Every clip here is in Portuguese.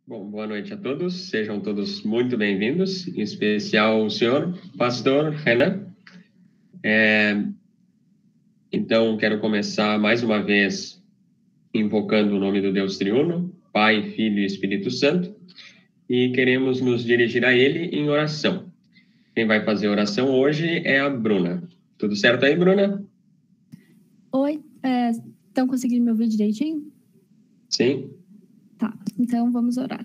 Bom, boa noite a todos, sejam todos muito bem-vindos, em especial o senhor, pastor Renan. Então, quero começar mais uma vez invocando o nome do Deus Triuno, Pai, Filho e Espírito Santo, e queremos nos dirigir a Ele em oração. Quem vai fazer a oração hoje é a Bruna. Tudo certo aí, Bruna? Oi, estão conseguindo me ouvir direitinho? Sim. Tá, então vamos orar.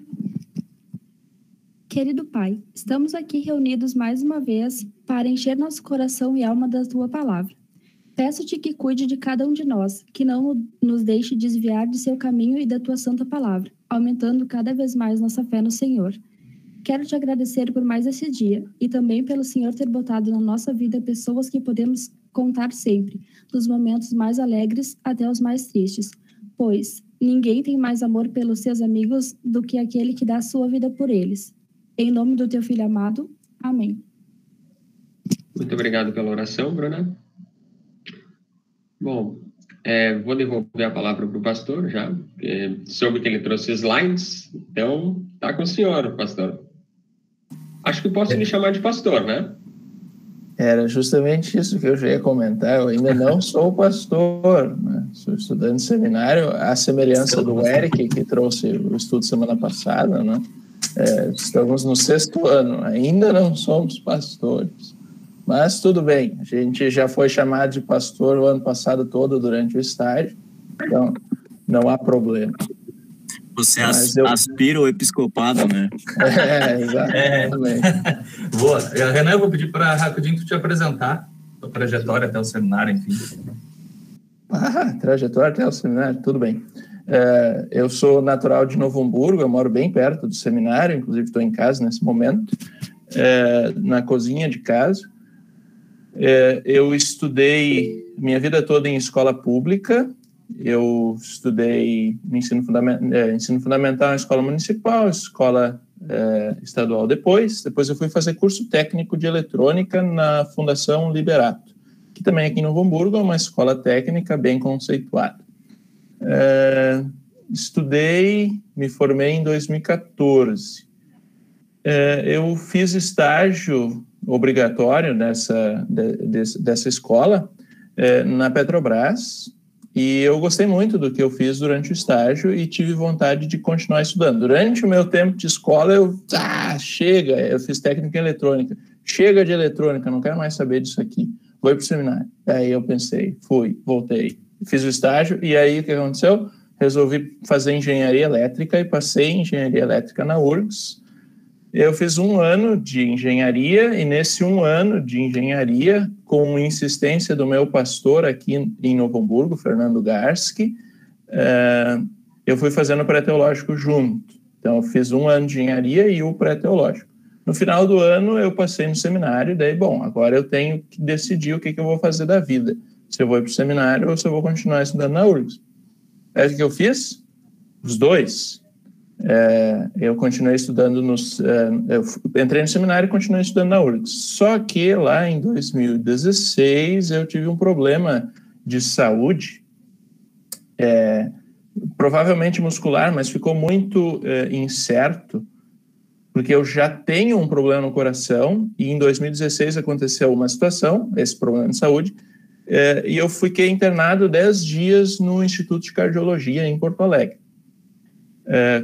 Querido Pai, estamos aqui reunidos mais uma vez para encher nosso coração e alma da Tua palavra. Peço-te que cuide de cada um de nós, que não nos deixe desviar de seu caminho e da Tua santa palavra, aumentando cada vez mais nossa fé no Senhor. Quero te agradecer por mais esse dia e também pelo Senhor ter botado na nossa vida pessoas que podemos contar sempre, dos momentos mais alegres até os mais tristes, pois ninguém tem mais amor pelos seus amigos do que aquele que dá a sua vida por eles. Em nome do teu Filho amado, amém. Muito obrigado pela oração, Bruna. Bom, vou devolver a palavra para o pastor já, soube que ele trouxe slides, então tá com o senhor, pastor. Acho que posso lhe chamar de pastor, né? Era justamente isso que eu já ia comentar. Eu ainda não sou pastor, né? Sou estudante de seminário, à semelhança do Eric, que trouxe o estudo semana passada, né? Estamos no 6º ano, ainda não somos pastores, mas tudo bem, a gente já foi chamado de pastor o ano passado todo durante o estágio, então não há problema. Você aspira o episcopado, né? Exatamente. Boa. Renan, eu vou pedir para rapidinho tu te apresentar, a trajetória até o seminário, enfim. Trajetória até o seminário, tudo bem. Eu sou natural de Novo Hamburgo, eu moro bem perto do seminário, inclusive estou em casa nesse momento, na cozinha de casa. Eu estudei minha vida toda em escola pública. Eu estudei ensino fundamental em escola municipal, escola estadual depois eu fui fazer curso técnico de eletrônica na Fundação Liberato, que também aqui em Novo Hamburgo é uma escola técnica bem conceituada. Estudei, me formei em 2014. Eu fiz estágio obrigatório dessa escola na Petrobras, e eu gostei muito do que eu fiz durante o estágio e tive vontade de continuar estudando. Durante o meu tempo de escola, chega, eu fiz técnica em eletrônica. Chega de eletrônica, não quero mais saber disso aqui. Vou para o seminário. Aí eu pensei, voltei. Fiz o estágio e aí o que aconteceu? Resolvi fazer engenharia elétrica e passei em engenharia elétrica na URGS. Eu fiz 1 ano de engenharia e nesse 1 ano de engenharia, com insistência do meu pastor aqui em Novo Hamburgo, Fernando Garski, eu fui fazendo o pré-teológico junto. Então, eu fiz 1 ano de engenharia e o pré-teológico. No final do ano, eu passei no seminário e daí, agora eu tenho que decidir o que eu vou fazer da vida. Se eu vou para o seminário ou se eu vou continuar estudando na URGS. É o que eu fiz? Os dois. Eu continuei estudando eu entrei no seminário e continuei estudando na URGS. Só que lá em 2016 eu tive um problema de saúde, provavelmente muscular, mas ficou muito incerto, porque eu já tenho um problema no coração e em 2016 aconteceu uma situação, esse problema de saúde, e eu fiquei internado 10 dias no Instituto de Cardiologia em Porto Alegre.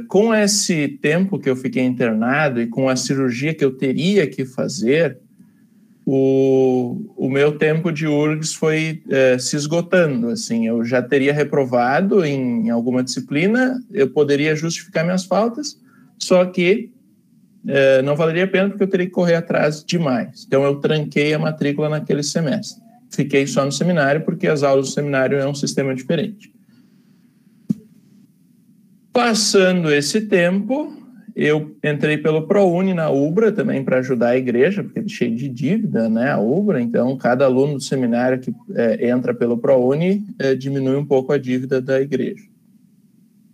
Com esse tempo que eu fiquei internado e com a cirurgia que eu teria que fazer, o meu tempo de URGS foi se esgotando. Assim, eu já teria reprovado em alguma disciplina, eu poderia justificar minhas faltas, só que não valeria a pena porque eu teria que correr atrás demais. Então, eu tranquei a matrícula naquele semestre. Fiquei só no seminário porque as aulas do seminário é um sistema diferente. Passando esse tempo, eu entrei pelo ProUni na UBRA também para ajudar a igreja, porque é cheio de dívida, né, a UBRA. Então, cada aluno do seminário que entra pelo ProUni diminui um pouco a dívida da igreja.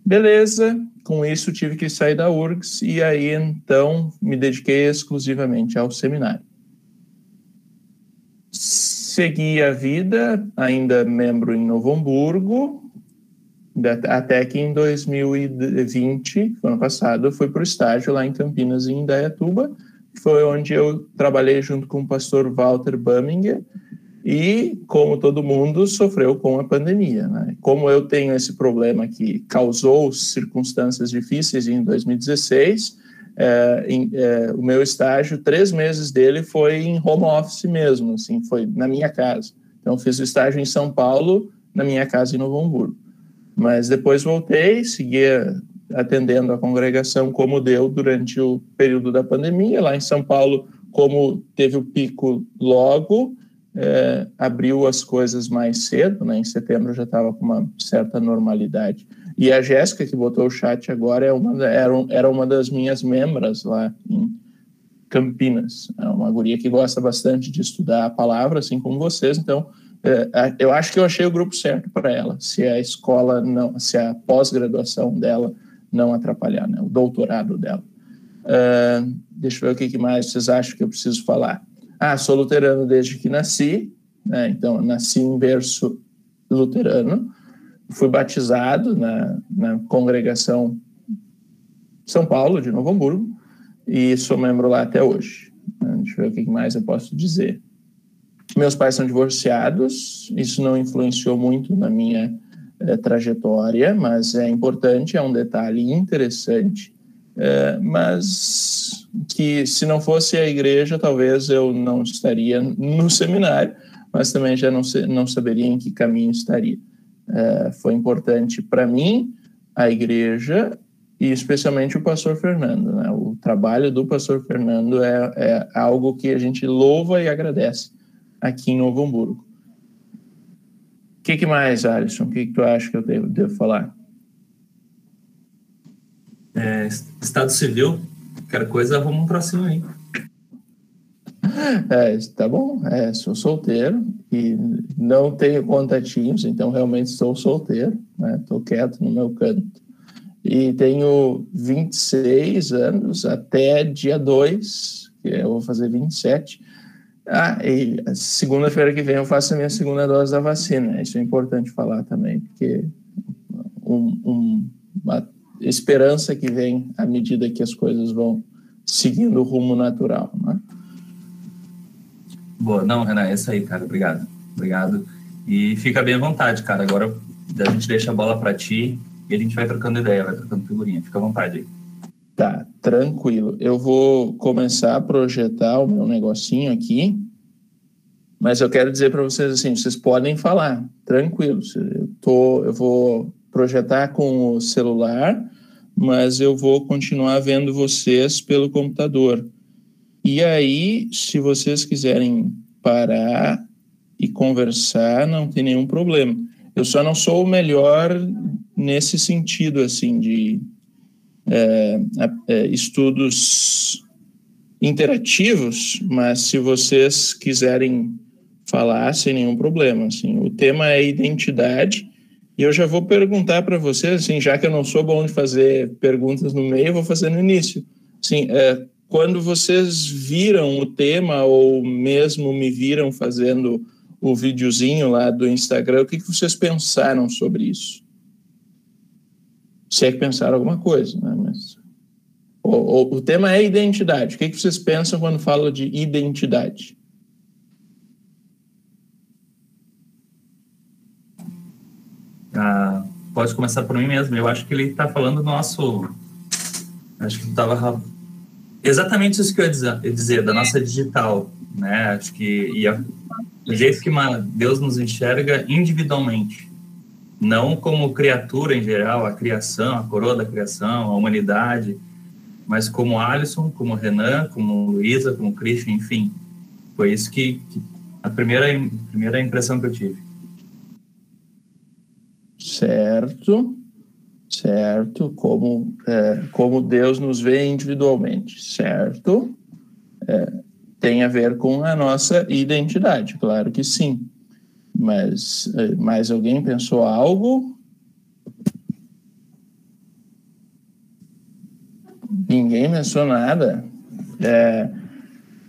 Beleza, com isso tive que sair da URGS e aí, então, me dediquei exclusivamente ao seminário. Segui a vida, ainda membro em Novo Hamburgo. Até que em 2020, ano passado, eu fui para o estágio lá em Campinas, em Indaiatuba, foi onde eu trabalhei junto com o pastor Walter Baminger, e, como todo mundo, sofreu com a pandemia, né? Como eu tenho esse problema que causou circunstâncias difíceis em 2016, o meu estágio, 3 meses dele foi em home office mesmo, assim, foi na minha casa. Então, fiz o estágio em São Paulo, na minha casa em Novo Hamburgo. Mas depois voltei, seguia atendendo a congregação como deu durante o período da pandemia. Lá em São Paulo, como teve o pico logo, abriu as coisas mais cedo, né? Em setembro já estava com uma certa normalidade. E a Jéssica, que botou o chat agora, era uma das minhas membras lá em Campinas. É uma guria que gosta bastante de estudar a palavra, assim como vocês. Então, eu acho que eu achei o grupo certo para ela, se a escola não, se a pós-graduação dela não atrapalhar, né? O doutorado dela. Deixa eu ver o que mais vocês acham que eu preciso falar. Sou luterano desde que nasci, né? Então, eu nasci em berço luterano, fui batizado na congregação São Paulo, de Novo Hamburgo, e sou membro lá até hoje. Deixa eu ver o que mais eu posso dizer. Meus pais são divorciados, isso não influenciou muito na minha trajetória, mas é importante, é um detalhe interessante, mas que se não fosse a igreja, talvez eu não estaria no seminário, mas também já não saberia em que caminho estaria. Foi importante para mim, a igreja, e especialmente o pastor Fernando, né? O trabalho do pastor Fernando é algo que a gente louva e agradece aqui em Novo Hamburgo. O que mais, Alisson? O que tu acha que eu devo falar? Estado civil, qualquer coisa, vamos para cima aí. Tá bom, sou solteiro e não tenho contatinhos, então realmente estou solteiro, né? Estou quieto no meu canto. E tenho 26 anos, até dia 2, que eu vou fazer 27. E segunda-feira que vem eu faço a minha segunda dose da vacina. Isso é importante falar também, porque uma esperança que vem à medida que as coisas vão seguindo o rumo natural, né? Boa, não, Renan, é isso aí, cara, obrigado. E fica bem à vontade, cara, agora a gente deixa a bola para ti e a gente vai trocando ideia, vai trocando figurinha, fica à vontade aí. Tá, tranquilo. Eu vou começar a projetar o meu negocinho aqui, mas eu quero dizer para vocês assim, vocês podem falar, tranquilo. Eu vou projetar com o celular, mas eu vou continuar vendo vocês pelo computador. E aí, se vocês quiserem parar e conversar, não tem nenhum problema. Eu só não sou o melhor nesse sentido, assim, de estudos interativos, mas se vocês quiserem falar, sem nenhum problema, assim. O tema é identidade, e eu já vou perguntar para vocês, assim, já que eu não sou bom de fazer perguntas no meio, eu vou fazer no início. Assim, quando vocês viram o tema, ou mesmo me viram fazendo o videozinho lá do Instagram, o que vocês pensaram sobre isso? Se é que pensaram alguma coisa, né? Mas o tema é identidade. O que vocês pensam quando falam de identidade? Pode começar por mim mesmo. Eu acho que ele está falando do nosso... Acho que estava... Exatamente isso que eu ia dizer, da nossa digital, né? Acho que o jeito que Deus nos enxerga individualmente, não como criatura em geral, a criação, a coroa da criação, a humanidade, mas como Alisson, como Renan, como Luísa, como Christian, enfim. Foi isso que a primeira impressão que eu tive. Certo, como Deus nos vê individualmente, certo? Tem a ver com a nossa identidade, claro que sim. Mas mais alguém pensou algo? Ninguém pensou nada.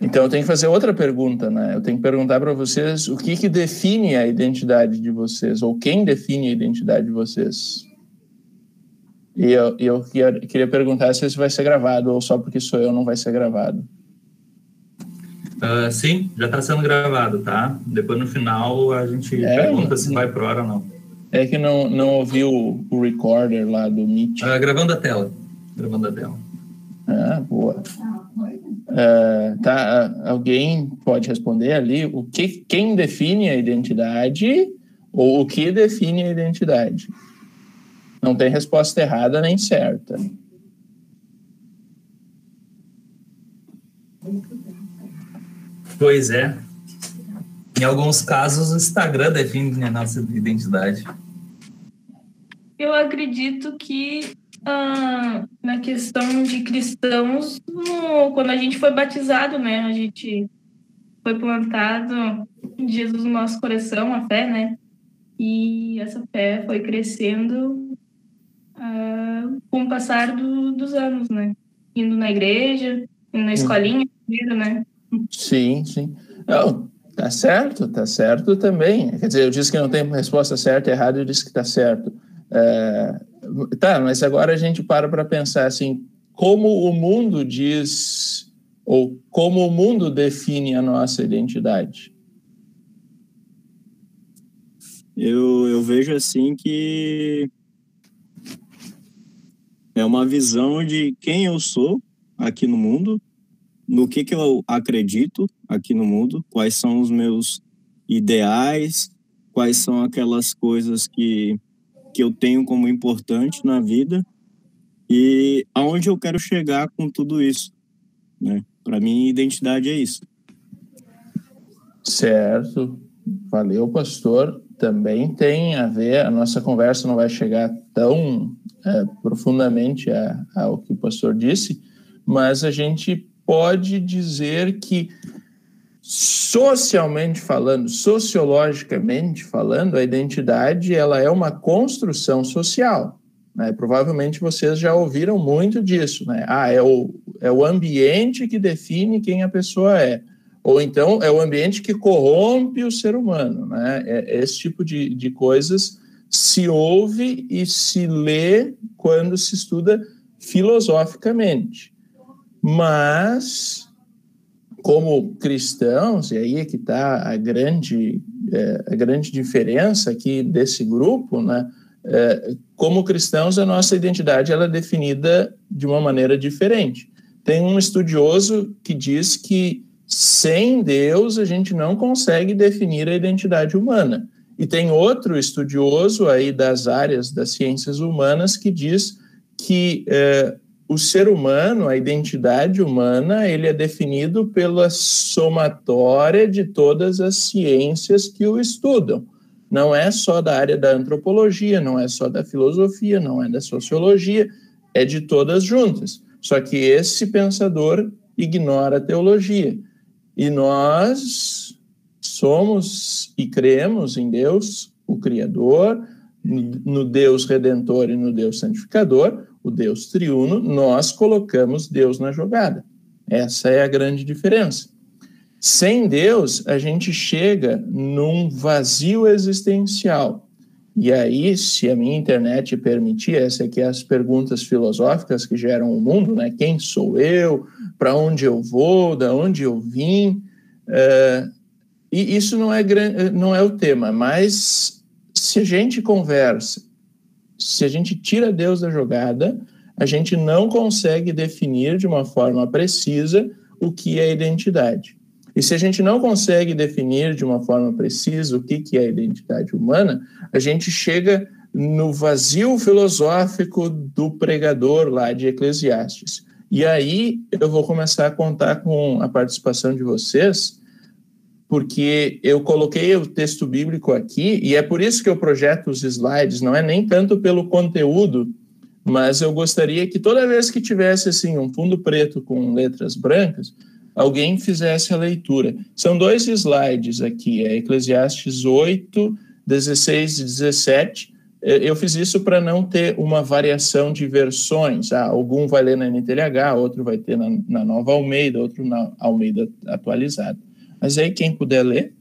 Então eu tenho que fazer outra pergunta, né? Eu tenho que perguntar para vocês o que define a identidade de vocês, ou quem define a identidade de vocês. E eu queria perguntar se isso vai ser gravado ou só porque sou eu não vai ser gravado. Sim, já está sendo gravado, tá? Depois no final a gente pergunta se vai pro ar ou não. É que não ouvi o recorder lá do Meet. Gravando a tela. Gravando a tela. Boa. Alguém pode responder ali quem define a identidade ou o que define a identidade? Não tem resposta errada nem certa. Pois é. Em alguns casos, o Instagram define a nossa identidade. Eu acredito que na questão de cristãos, quando a gente foi batizado, né? A gente foi plantado em Jesus no nosso coração, a fé, né? E essa fé foi crescendo com o passar dos anos, né? Indo na igreja, indo na escolinha, né? Sim. Não, tá certo também. Quer dizer, eu disse que não tem resposta certa e errada, eu disse que tá certo. Mas agora a gente para pensar assim, como o mundo diz, ou como o mundo define a nossa identidade? Eu vejo assim que é uma visão de quem eu sou aqui no mundo, no que eu acredito aqui no mundo, quais são os meus ideais, quais são aquelas coisas que eu tenho como importante na vida e aonde eu quero chegar com tudo isso, né? Para mim, identidade é isso. Certo. Valeu, pastor. Também tem a ver, a nossa conversa não vai chegar tão profundamente ao que o pastor disse, mas a gente pode dizer que sociologicamente falando, a identidade ela é uma construção social, né? Provavelmente vocês já ouviram muito disso, né? É o ambiente que define quem a pessoa é, ou então é o ambiente que corrompe o ser humano, né? Esse tipo de coisas se ouve e se lê quando se estuda filosoficamente, mas como cristãos, e aí é que está a grande diferença aqui desse grupo, né? Como cristãos, a nossa identidade ela é definida de uma maneira diferente. Tem um estudioso que diz que sem Deus a gente não consegue definir a identidade humana. E tem outro estudioso aí das áreas das ciências humanas que diz que o ser humano, a identidade humana, ele é definido pela somatória de todas as ciências que o estudam. Não é só da área da antropologia, não é só da filosofia, não é da sociologia, é de todas juntas. Só que esse pensador ignora a teologia. E nós somos e cremos em Deus, o Criador, no Deus Redentor e no Deus Santificador, o Deus triuno, nós colocamos Deus na jogada. Essa é a grande diferença. Sem Deus, a gente chega num vazio existencial. E aí, se a minha internet permitir, essa aqui é as perguntas filosóficas que geram o mundo, né? Quem sou eu? Para onde eu vou? Da onde eu vim? E isso não é o tema, mas se a gente conversa, se a gente tira Deus da jogada, a gente não consegue definir de uma forma precisa o que é identidade. E se a gente não consegue definir de uma forma precisa o que é a identidade humana, a gente chega no vazio filosófico do pregador lá de Eclesiastes. E aí eu vou começar a contar com a participação de vocês, porque eu coloquei o texto bíblico aqui, e é por isso que eu projeto os slides, não é nem tanto pelo conteúdo, mas eu gostaria que toda vez que tivesse assim, um fundo preto com letras brancas, alguém fizesse a leitura. São 2 slides aqui, é Eclesiastes 8, 16 e 17. Eu fiz isso para não ter uma variação de versões. Algum vai ler na NTLH, outro vai ter na Nova Almeida, outro na Almeida atualizada. Mas aí, quem puder ler.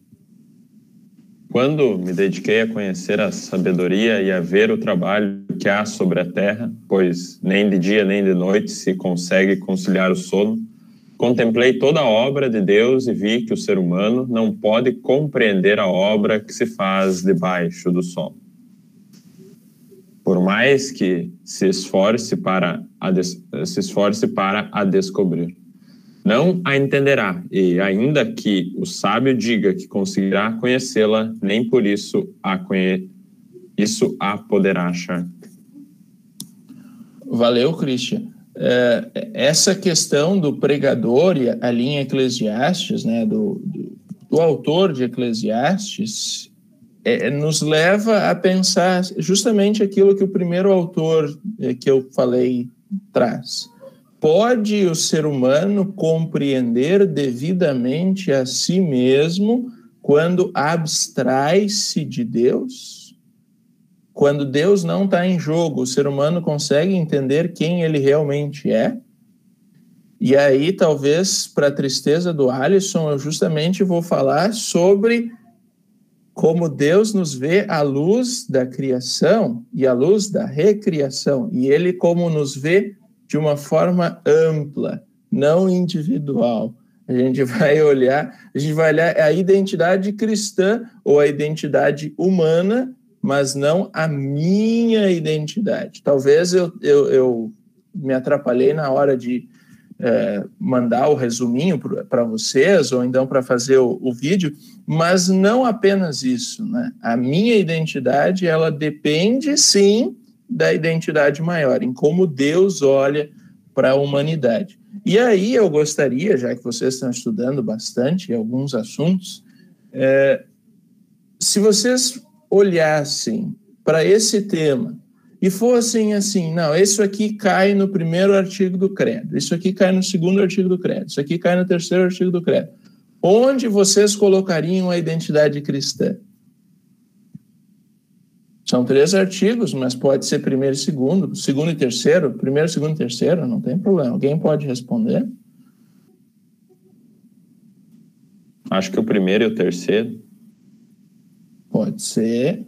Quando me dediquei a conhecer a sabedoria e a ver o trabalho que há sobre a terra, pois nem de dia nem de noite se consegue conciliar o sono, contemplei toda a obra de Deus e vi que o ser humano não pode compreender a obra que se faz debaixo do sol. Por mais que se esforce para a descobrir, não a entenderá, e ainda que o sábio diga que conseguirá conhecê-la, nem por isso a poderá achar. Valeu, Christian. Essa questão do pregador e a linha Eclesiastes, né, do autor de Eclesiastes, nos leva a pensar justamente aquilo que o primeiro autor que eu falei traz. Pode o ser humano compreender devidamente a si mesmo quando abstrai-se de Deus? Quando Deus não está em jogo, o ser humano consegue entender quem ele realmente é? E aí, talvez, para a tristeza do Alisson, eu justamente vou falar sobre como Deus nos vê à luz da criação e à luz da recriação. E ele como nos vê de uma forma ampla, não individual. A gente vai olhar a identidade cristã ou a identidade humana, mas não a minha identidade. Talvez eu me atrapalhei na hora de mandar o resuminho para vocês, ou então para fazer o vídeo, mas não apenas isso, né? A minha identidade, ela depende, sim, da identidade maior, em como Deus olha para a humanidade. E aí eu gostaria, já que vocês estão estudando bastante alguns assuntos, se vocês olhassem para esse tema e fossem assim, não, isso aqui cai no primeiro artigo do credo, isso aqui cai no segundo artigo do credo, isso aqui cai no terceiro artigo do credo, onde vocês colocariam a identidade cristã? São 3 artigos, mas pode ser primeiro e segundo, segundo e terceiro, primeiro, segundo e terceiro, não tem problema. Alguém pode responder? Acho que o primeiro e o terceiro. Pode ser.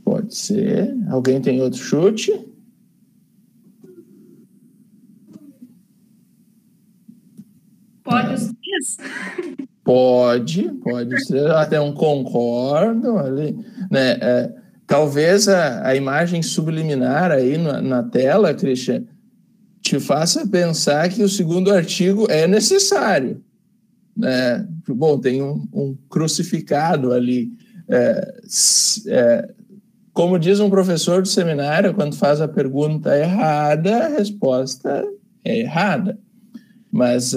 Pode ser. Alguém tem outro chute? Pode os 3? Pode ser, até um concordo ali, né? Talvez a imagem subliminar aí na tela, Christian, te faça pensar que o segundo artigo é necessário, né? Bom, tem um crucificado ali, como diz um professor do seminário, quando faz a pergunta errada, a resposta é errada, mas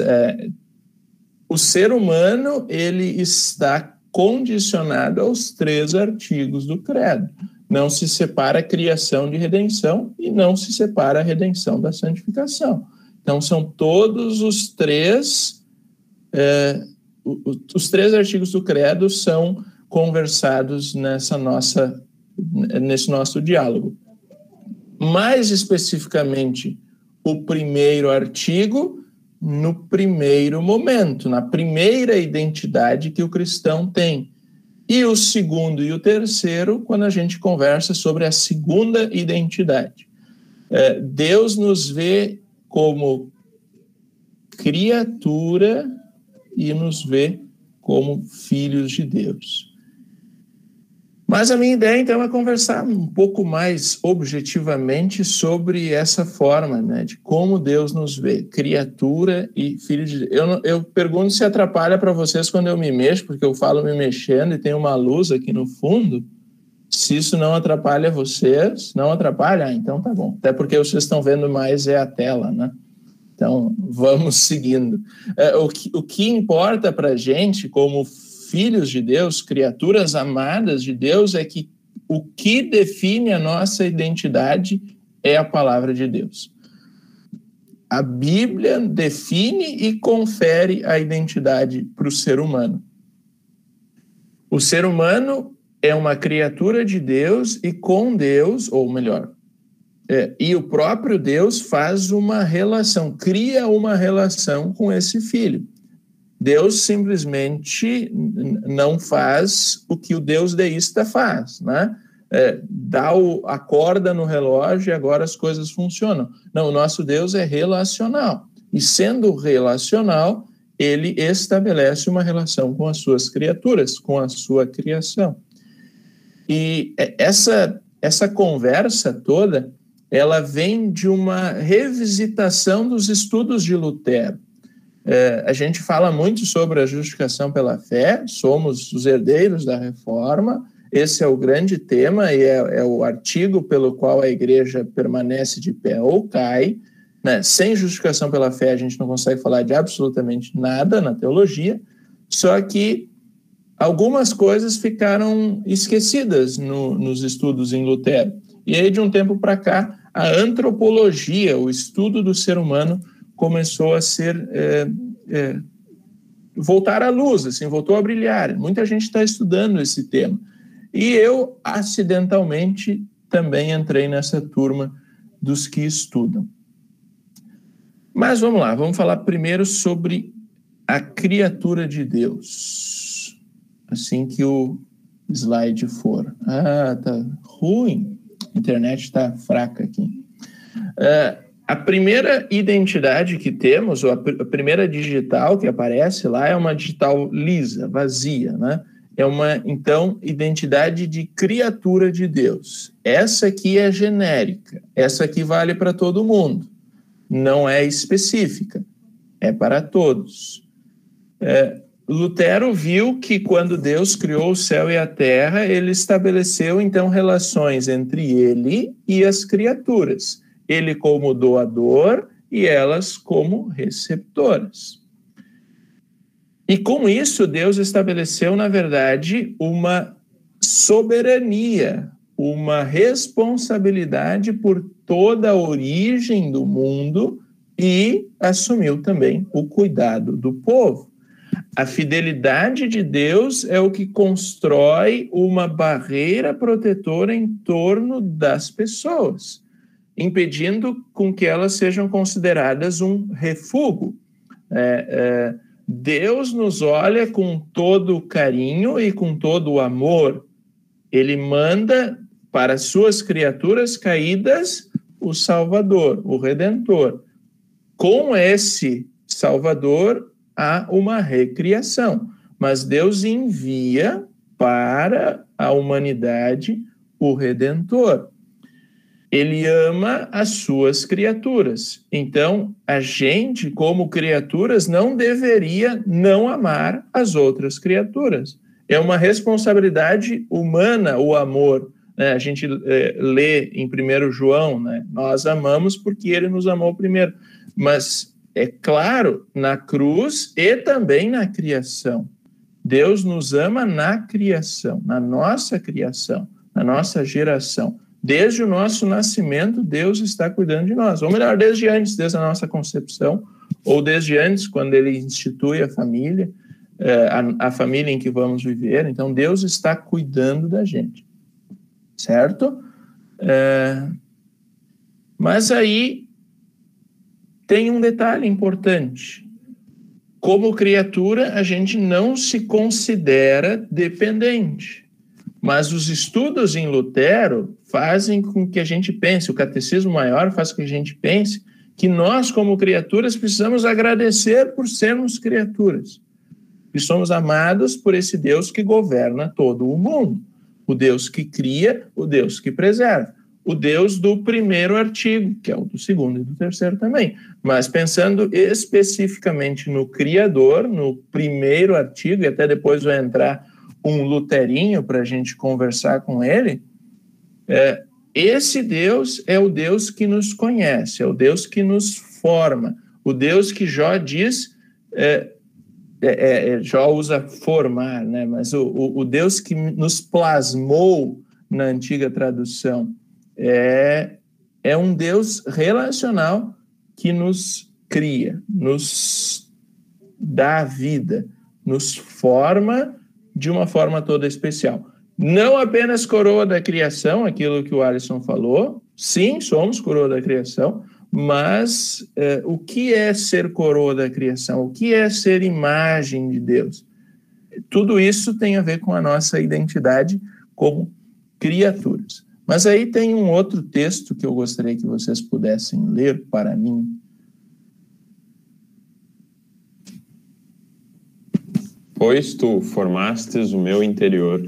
o ser humano, ele está condicionado aos 3 artigos do credo. Não se separa a criação de redenção e não se separa a redenção da santificação. Então, são todos os 3, os 3 artigos do credo são conversados nesse nosso diálogo. Mais especificamente, o primeiro artigo, no primeiro momento, na primeira identidade que o cristão tem. E o segundo e o terceiro, quando a gente conversa sobre a segunda identidade. Deus nos vê como criatura e nos vê como filhos de Deus. Mas a minha ideia, então, é conversar um pouco mais objetivamente sobre essa forma, né, de como Deus nos vê, criatura e filho de Deus. Eu pergunto se atrapalha para vocês quando eu me mexo, porque eu falo me mexendo e tem uma luz aqui no fundo. Se isso não atrapalha vocês, não atrapalha? Então tá bom. Até porque vocês estão vendo mais a tela, né? Então, vamos seguindo. O que importa para a gente, como filhos de Deus, criaturas amadas de Deus, é que o que define a nossa identidade é a palavra de Deus. A Bíblia define e confere a identidade para o ser humano. O ser humano é uma criatura de Deus e com Deus, ou melhor, e o próprio Deus faz uma relação, cria uma relação com esse filho. Deus simplesmente não faz o que o Deus deísta faz, né? Dá a corda no relógio e agora as coisas funcionam. Não, o nosso Deus é relacional. E sendo relacional, ele estabelece uma relação com as suas criaturas, com a sua criação. E essa conversa toda, ela vem de uma revisitação dos estudos de Lutero. A gente fala muito sobre a justificação pela fé, somos os herdeiros da Reforma, esse é o grande tema e é o artigo pelo qual a igreja permanece de pé ou cai, né? Sem justificação pela fé a gente não consegue falar de absolutamente nada na teologia, só que algumas coisas ficaram esquecidas nos estudos em Lutero. E aí, de um tempo para cá, a antropologia, o estudo do ser humano, começou a ser voltar à luz, assim, voltou a brilhar. Muita gente está estudando esse tema. E eu, acidentalmente, também entrei nessa turma dos que estudam. Mas vamos lá, vamos falar primeiro sobre a criatura de Deus. Assim que o slide for. Tá ruim. A internet está fraca aqui. A primeira identidade que temos, ou a primeira digital que aparece lá, é uma digital lisa, vazia, né? É uma, então, identidade de criatura de Deus. Essa aqui é genérica, essa aqui vale para todo mundo. Não é específica, é para todos. Lutero viu que quando Deus criou o céu e a terra, ele estabeleceu, então, relações entre ele e as criaturas. Ele como doador e elas como receptoras. E com isso, Deus estabeleceu, na verdade, uma soberania, uma responsabilidade por toda a origem do mundo e assumiu também o cuidado do povo. A fidelidade de Deus é o que constrói uma barreira protetora em torno das pessoas, impedindo com que elas sejam consideradas um refúgio. Deus nos olha com todo o carinho e com todo o amor. Ele manda para suas criaturas caídas o Salvador, o Redentor. Com esse Salvador há uma recriação, mas Deus envia para a humanidade o Redentor. Ele ama as suas criaturas. Então, a gente, como criaturas, não deveria não amar as outras criaturas. É uma responsabilidade humana o amor. Né? A gente lê em 1 João, né? Nós amamos porque ele nos amou primeiro. Mas, é claro, na cruz e também na criação. Deus nos ama na criação, na nossa geração. Desde o nosso nascimento, Deus está cuidando de nós. Ou melhor, desde antes, desde a nossa concepção, ou desde antes, quando ele institui a família, a família em que vamos viver. Então, Deus está cuidando da gente. Certo? Mas aí tem um detalhe importante. Como criatura, a gente não se considera dependente. Mas os estudos em Lutero fazem com que a gente pense, o catecismo maior faz com que a gente pense que nós, como criaturas, precisamos agradecer por sermos criaturas. E somos amados por esse Deus que governa todo o mundo. O Deus que cria, o Deus que preserva. O Deus do primeiro artigo, que é o do segundo e do terceiro também. Mas pensando especificamente no Criador, no primeiro artigo, e até depois vai entrar um luterinho para a gente conversar com ele, esse Deus é o Deus que nos conhece, é o Deus que nos forma, o Deus que Jó diz, Jó usa formar, né? Mas o Deus que nos plasmou na antiga tradução é um Deus relacional que nos cria, nos dá vida, nos forma de uma forma toda especial. Não apenas coroa da criação, aquilo que o Alisson falou, sim, somos coroa da criação, Mas o que é ser coroa da criação? O que é ser imagem de Deus? Tudo isso tem a ver com a nossa identidade como criaturas. Mas aí tem um outro texto que eu gostaria que vocês pudessem ler para mim. Pois tu formastes o meu interior,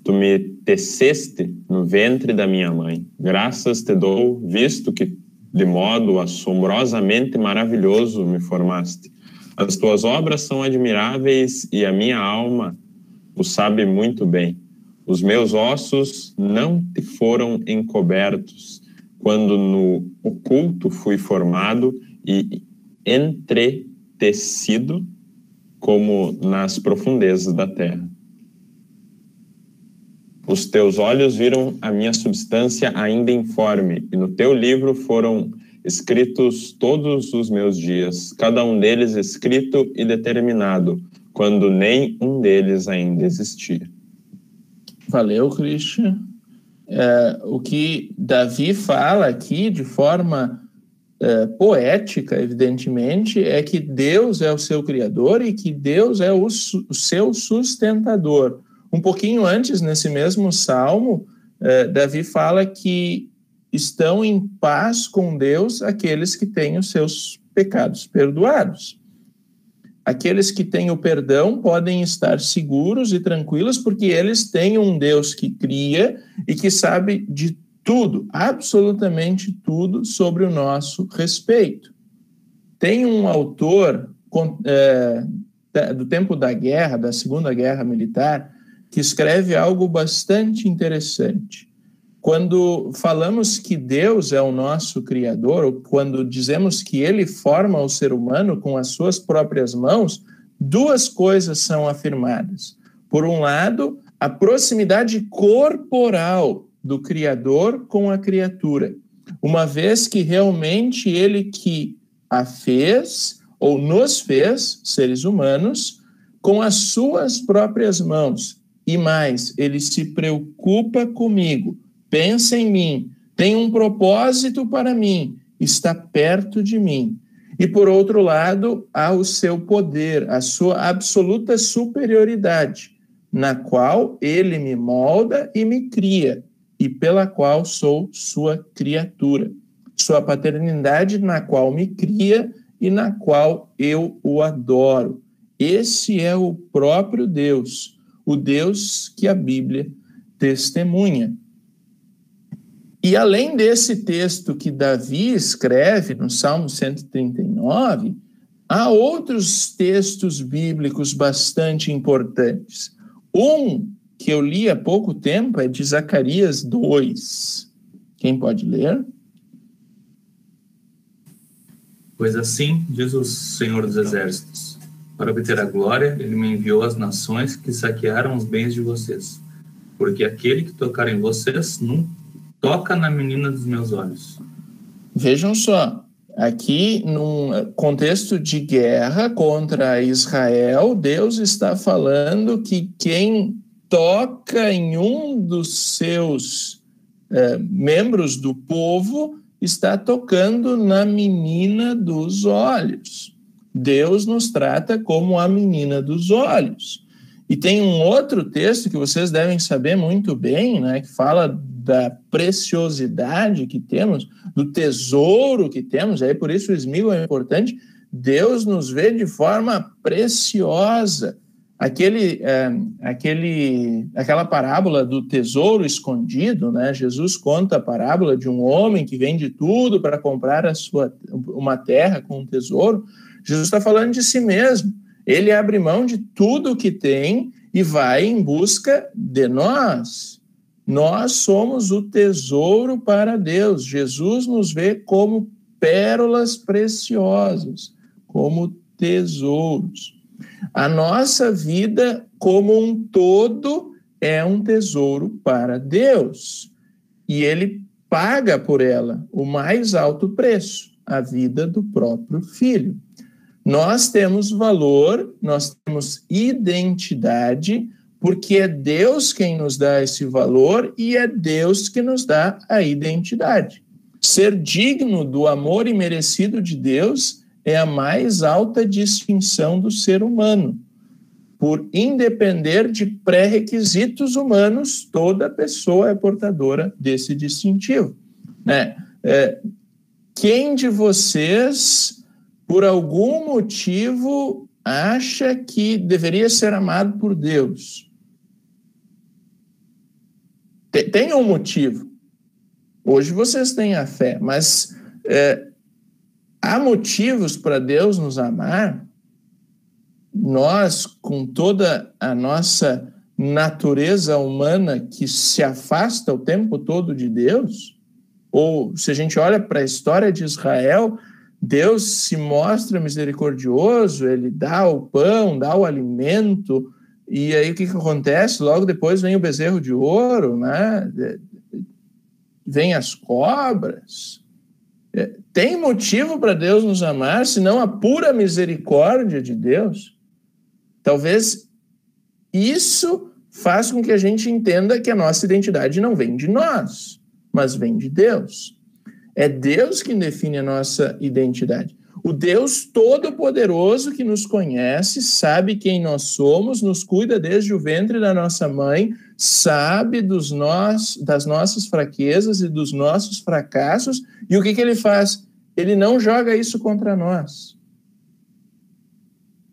tu me teceste no ventre da minha mãe. Graças te dou, visto que de modo assombrosamente maravilhoso me formaste. As tuas obras são admiráveis e a minha alma o sabe muito bem. Os meus ossos não te foram encobertos, quando no oculto fui formado e entretecido como nas profundezas da terra. Os teus olhos viram a minha substância ainda informe, e no teu livro foram escritos todos os meus dias, cada um deles escrito e determinado, quando nem um deles ainda existia. Valeu, Christian. O que Davi fala aqui, de forma poética, evidentemente, é que Deus é o seu criador e que Deus é o seu sustentador. Um pouquinho antes, nesse mesmo salmo, Davi fala que estão em paz com Deus aqueles que têm os seus pecados perdoados. Aqueles que têm o perdão podem estar seguros e tranquilos porque eles têm um Deus que cria e que sabe de tudo, absolutamente tudo, sobre o nosso respeito. Tem um autor do tempo da guerra, da Segunda Guerra Militar, que escreve algo bastante interessante. Quando falamos que Deus é o nosso Criador, ou quando dizemos que Ele forma o ser humano com as suas próprias mãos, duas coisas são afirmadas. Por um lado, a proximidade corporal do Criador com a criatura, uma vez que realmente Ele que a fez, ou nos fez, seres humanos, com as suas próprias mãos. E mais, Ele se preocupa comigo, pensa em mim, tem um propósito para mim, está perto de mim. E, por outro lado, há o seu poder, a sua absoluta superioridade, na qual Ele me molda e me cria, e pela qual sou sua criatura. Sua paternidade na qual me cria e na qual eu o adoro. Esse é o próprio Deus, o Deus que a Bíblia testemunha. E além desse texto que Davi escreve no Salmo 139, há outros textos bíblicos bastante importantes. Um que eu li há pouco tempo é de Zacarias 2. Quem pode ler? Pois assim diz o Senhor dos Exércitos: para obter a glória, ele me enviou às nações que saquearam os bens de vocês, porque aquele que tocar em vocês não toca na menina dos meus olhos. Vejam só, aqui num contexto de guerra contra Israel, Deus está falando que quem toca em um dos seus membros do povo está tocando na menina dos olhos. Deus nos trata como a menina dos olhos. E tem um outro texto que vocês devem saber muito bem, né, que fala da preciosidade que temos, do tesouro que temos, aí por isso o esmigo é importante. Deus nos vê de forma preciosa. Aquela parábola do tesouro escondido, né? Jesus conta a parábola de um homem que vende tudo para comprar uma terra com um tesouro. Jesus está falando de si mesmo. Ele abre mão de tudo o que tem e vai em busca de nós. Nós somos o tesouro para Deus. Jesus nos vê como pérolas preciosas, como tesouros. A nossa vida como um todo é um tesouro para Deus. E Ele paga por ela o mais alto preço, a vida do próprio Filho. Nós temos valor, nós temos identidade, porque é Deus quem nos dá esse valor e é Deus que nos dá a identidade. Ser digno do amor imerecido de Deus é a mais alta distinção do ser humano. Por independer de pré-requisitos humanos, toda pessoa é portadora desse distintivo. Quem de vocês, por algum motivo, acha que deveria ser amado por Deus? Tem um motivo. Hoje vocês têm a fé, mas há motivos para Deus nos amar? Nós, com toda a nossa natureza humana que se afasta o tempo todo de Deus, ou se a gente olha para a história de Israel, Deus se mostra misericordioso, ele dá o pão, dá o alimento, e aí o que acontece? Logo depois vem o bezerro de ouro, né? Vem as cobras. Tem motivo para Deus nos amar, senão a pura misericórdia de Deus? Talvez isso faça com que a gente entenda que a nossa identidade não vem de nós, mas vem de Deus. É Deus quem define a nossa identidade. O Deus Todo-Poderoso que nos conhece, sabe quem nós somos, nos cuida desde o ventre da nossa mãe, sabe das nossas fraquezas e dos nossos fracassos, e o que ele faz? Ele não joga isso contra nós.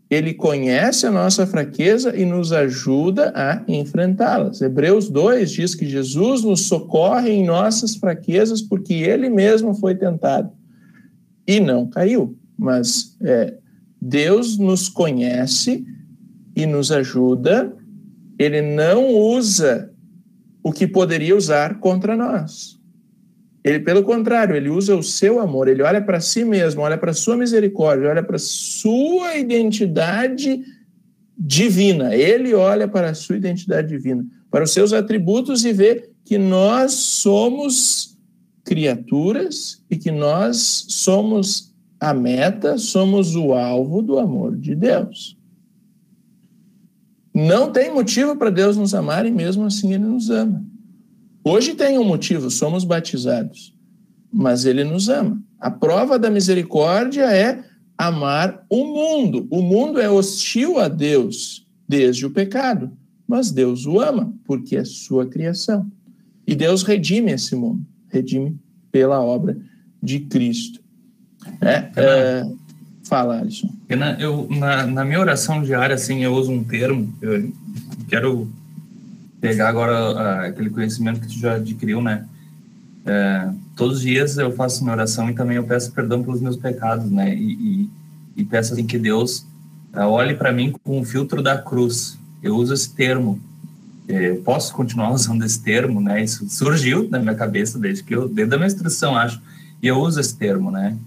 Ele conhece a nossa fraqueza e nos ajuda a enfrentá-las. Hebreus 2 diz que Jesus nos socorre em nossas fraquezas porque ele mesmo foi tentado e não caiu. Mas Deus nos conhece e nos ajuda. Ele não usa o que poderia usar contra nós. Ele, pelo contrário, ele usa o seu amor, ele olha para si mesmo, olha para a sua misericórdia, olha para a sua identidade divina. Ele olha para a sua identidade divina, para os seus atributos e vê que nós somos criaturas e que nós somos a meta, somos o alvo do amor de Deus. Não tem motivo para Deus nos amar e mesmo assim ele nos ama. Hoje tem um motivo, somos batizados, mas ele nos ama. A prova da misericórdia é amar o mundo. O mundo é hostil a Deus desde o pecado, mas Deus o ama porque é sua criação. E Deus redime esse mundo, redime pela obra de Cristo. Fala, Alisson. Na minha oração diária, assim, eu uso um termo, eu quero pegar agora aquele conhecimento que tu já adquiriu, né? Todos os dias eu faço minha oração e também eu peço perdão pelos meus pecados, né? E peço assim que Deus olhe para mim com o filtro da cruz. Eu uso esse termo. Eu posso continuar usando esse termo, né? Isso surgiu na minha cabeça desde a minha instrução, acho. E eu uso esse termo, né?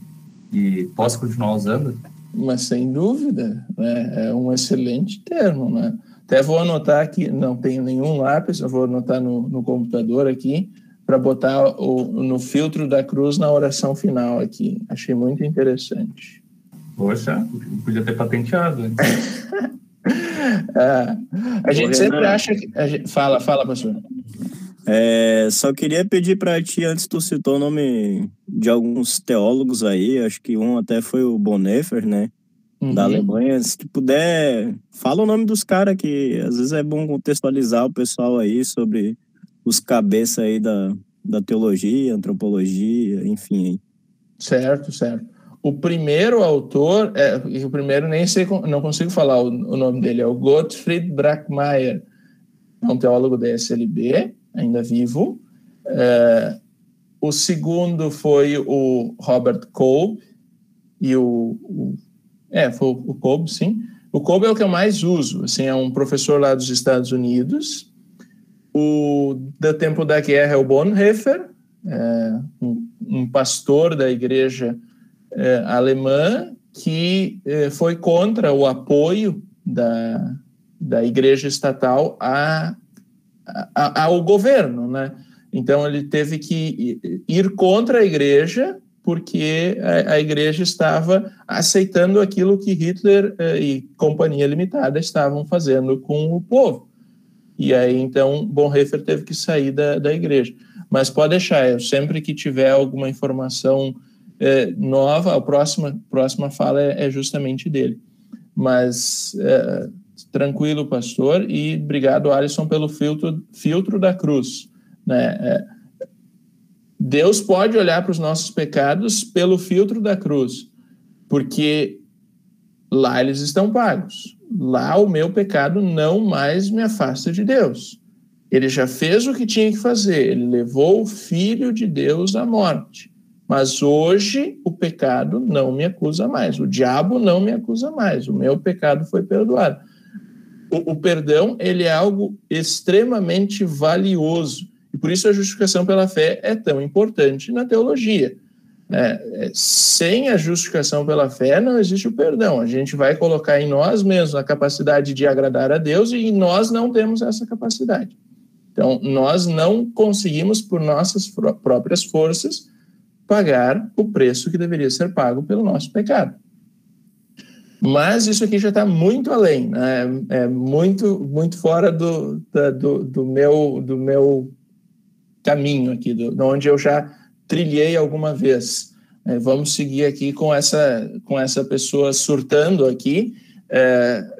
E posso continuar usando? Mas sem dúvida, né? É um excelente termo, né? Até vou anotar aqui, não tenho nenhum lápis, eu vou anotar no computador aqui, para botar no filtro da cruz na oração final aqui. Achei muito interessante. Poxa, podia ter patenteado. A gente sempre acha que... Fala, pastor. Só queria pedir para ti, antes tu citou o nome de alguns teólogos aí, acho que um até foi o Bonhoeffer, né? Da Alemanha. Se tu puder, fala o nome dos caras, que às vezes é bom contextualizar o pessoal aí sobre os cabeças aí da teologia, antropologia, enfim. Aí. Certo. O primeiro autor, o primeiro nem sei, não consigo falar o nome dele, é o Gottfried Brackmeier, é um teólogo da SLB, ainda vivo. O segundo foi o Robert Kolb, e foi o Kolb, sim. O Kolb é o que eu mais uso, assim, é um professor lá dos Estados Unidos. O do tempo da guerra é o Bonhoeffer, um pastor da igreja alemã que foi contra o apoio da igreja estatal ao governo, né? Então ele teve que ir contra a igreja porque a igreja estava aceitando aquilo que Hitler e Companhia Limitada estavam fazendo com o povo. E aí, então, Bonhoeffer teve que sair da igreja. Mas pode deixar, eu sempre que tiver alguma informação nova, a próxima fala é justamente dele. Mas tranquilo, pastor, e obrigado, Alisson, pelo filtro da cruz, né? Deus pode olhar para os nossos pecados pelo filtro da cruz, porque lá eles estão pagos. Lá o meu pecado não mais me afasta de Deus. Ele já fez o que tinha que fazer, ele levou o Filho de Deus à morte. Mas hoje o pecado não me acusa mais, o diabo não me acusa mais, o meu pecado foi perdoado. O perdão, ele é algo extremamente valioso, e por isso a justificação pela fé é tão importante na teologia. Sem a justificação pela fé não existe o perdão. A gente vai colocar em nós mesmos a capacidade de agradar a Deus e nós não temos essa capacidade. Então, nós não conseguimos, por nossas próprias forças, pagar o preço que deveria ser pago pelo nosso pecado. Mas isso aqui já está muito além, né? É muito, muito fora do meu caminho aqui, de onde eu já trilhei alguma vez. Vamos seguir aqui com essa pessoa surtando aqui.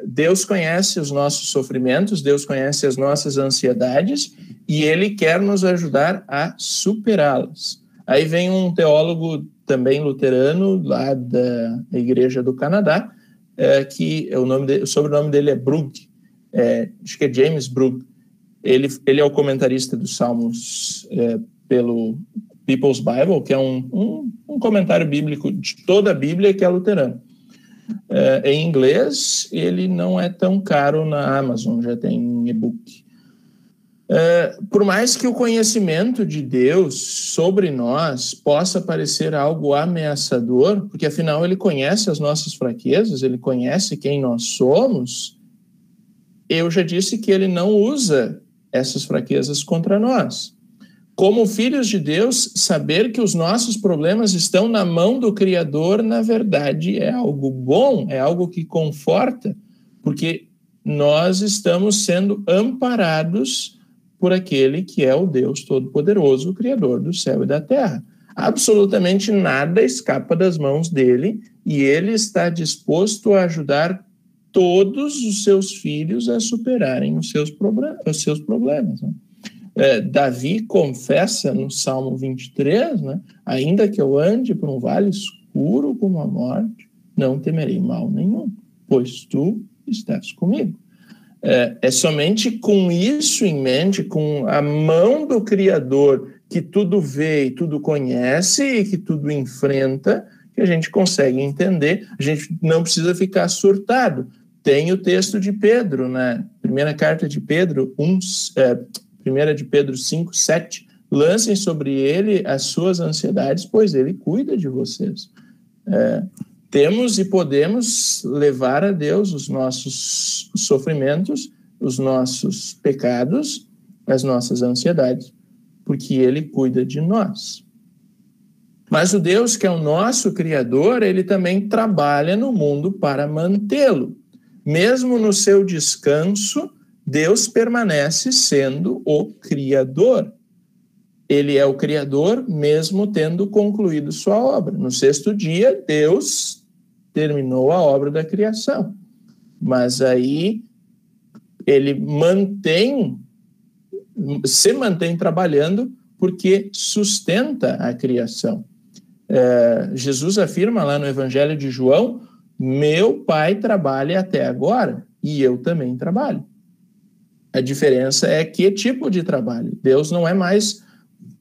Deus conhece os nossos sofrimentos, Deus conhece as nossas ansiedades e Ele quer nos ajudar a superá-las. Aí vem um teólogo também luterano, lá da Igreja do Canadá, que o sobrenome dele é Brugge, acho que é James Brugge. Ele é o comentarista dos Salmos pelo People's Bible, que é um comentário bíblico de toda a Bíblia que é luterano. Em inglês, ele não é tão caro na Amazon, já tem e-book. Por mais que o conhecimento de Deus sobre nós possa parecer algo ameaçador, porque afinal ele conhece as nossas fraquezas, ele conhece quem nós somos, eu já disse que ele não usa essas fraquezas contra nós. Como filhos de Deus, saber que os nossos problemas estão na mão do Criador, na verdade, é algo bom, é algo que conforta, porque nós estamos sendo amparados por aquele que é o Deus Todo-Poderoso, o Criador do céu e da terra. Absolutamente nada escapa das mãos dele e ele está disposto a ajudar todos os seus filhos a superarem os seus problemas. Né? Davi confessa no Salmo 23, né? Ainda que eu ande por um vale escuro como a morte, não temerei mal nenhum, pois tu estás comigo. É somente com isso em mente, com a mão do Criador, que tudo vê e tudo conhece e que tudo enfrenta, que a gente consegue entender. A gente não precisa ficar surtado. Tem o texto de Pedro, né? Primeira carta de Pedro, 1 de Pedro 5, 7. Lancem sobre ele as suas ansiedades, pois ele cuida de vocês. Temos e podemos levar a Deus os nossos sofrimentos, os nossos pecados, as nossas ansiedades, porque Ele cuida de nós. Mas o Deus que é o nosso Criador, Ele também trabalha no mundo para mantê-lo. Mesmo no seu descanso, Deus permanece sendo o Criador. Ele é o Criador mesmo tendo concluído sua obra. No sexto dia, Deus terminou a obra da criação. Mas aí ele se mantém trabalhando porque sustenta a criação. Jesus afirma lá no Evangelho de João, meu Pai trabalha até agora e eu também trabalho. A diferença é que tipo de trabalho. Deus não é mais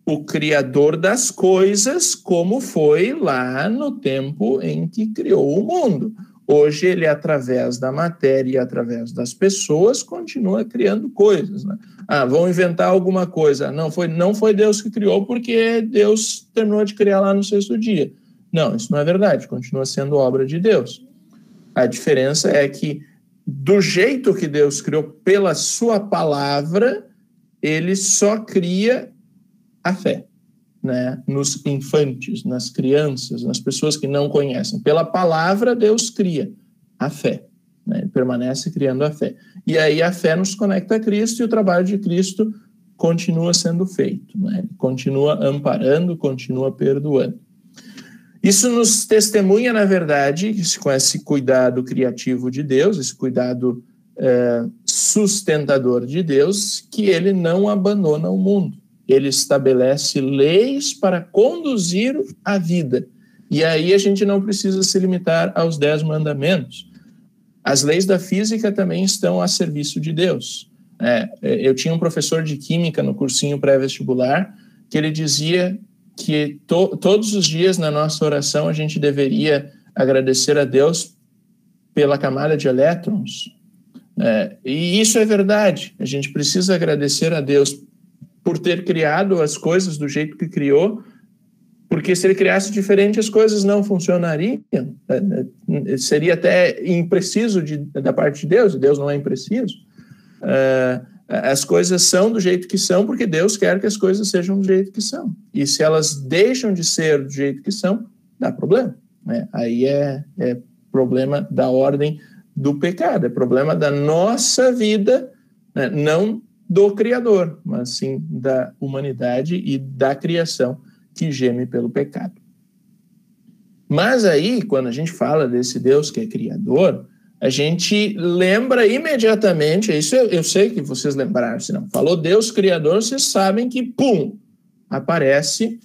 o criador das coisas como foi lá no tempo em que criou o mundo. Hoje ele, através da matéria e através das pessoas, continua criando coisas, né? Vão inventar alguma coisa. Não foi Deus que criou porque Deus terminou de criar lá no sexto dia. Não, isso não é verdade. Continua sendo obra de Deus. A diferença é que, do jeito que Deus criou, pela sua palavra, ele só cria a fé, né? Nos infantes, nas crianças, nas pessoas que não conhecem. Pela palavra, Deus cria a fé, né? Ele permanece criando a fé. E aí a fé nos conecta a Cristo e o trabalho de Cristo continua sendo feito, né? Continua amparando, continua perdoando. Isso nos testemunha, na verdade, com esse cuidado criativo de Deus, esse cuidado sustentador de Deus, que ele não abandona o mundo. Ele estabelece leis para conduzir a vida. E aí a gente não precisa se limitar aos 10 mandamentos. As leis da física também estão a serviço de Deus. Eu tinha um professor de química no cursinho pré-vestibular que ele dizia que todos os dias na nossa oração a gente deveria agradecer a Deus pela camada de elétrons. E isso é verdade. A gente precisa agradecer a Deus por ter criado as coisas do jeito que criou, porque se ele criasse diferente, as coisas não funcionariam. Seria até impreciso da parte de Deus, e Deus não é impreciso. As coisas são do jeito que são, porque Deus quer que as coisas sejam do jeito que são. E se elas deixam de ser do jeito que são, dá problema. Aí é problema da ordem do pecado, é problema da nossa vida, não do Criador, mas sim da humanidade e da criação que geme pelo pecado. Mas aí, quando a gente fala desse Deus que é Criador, a gente lembra imediatamente, isso eu sei que vocês lembraram, se não falou Deus Criador, vocês sabem que, pum, aparece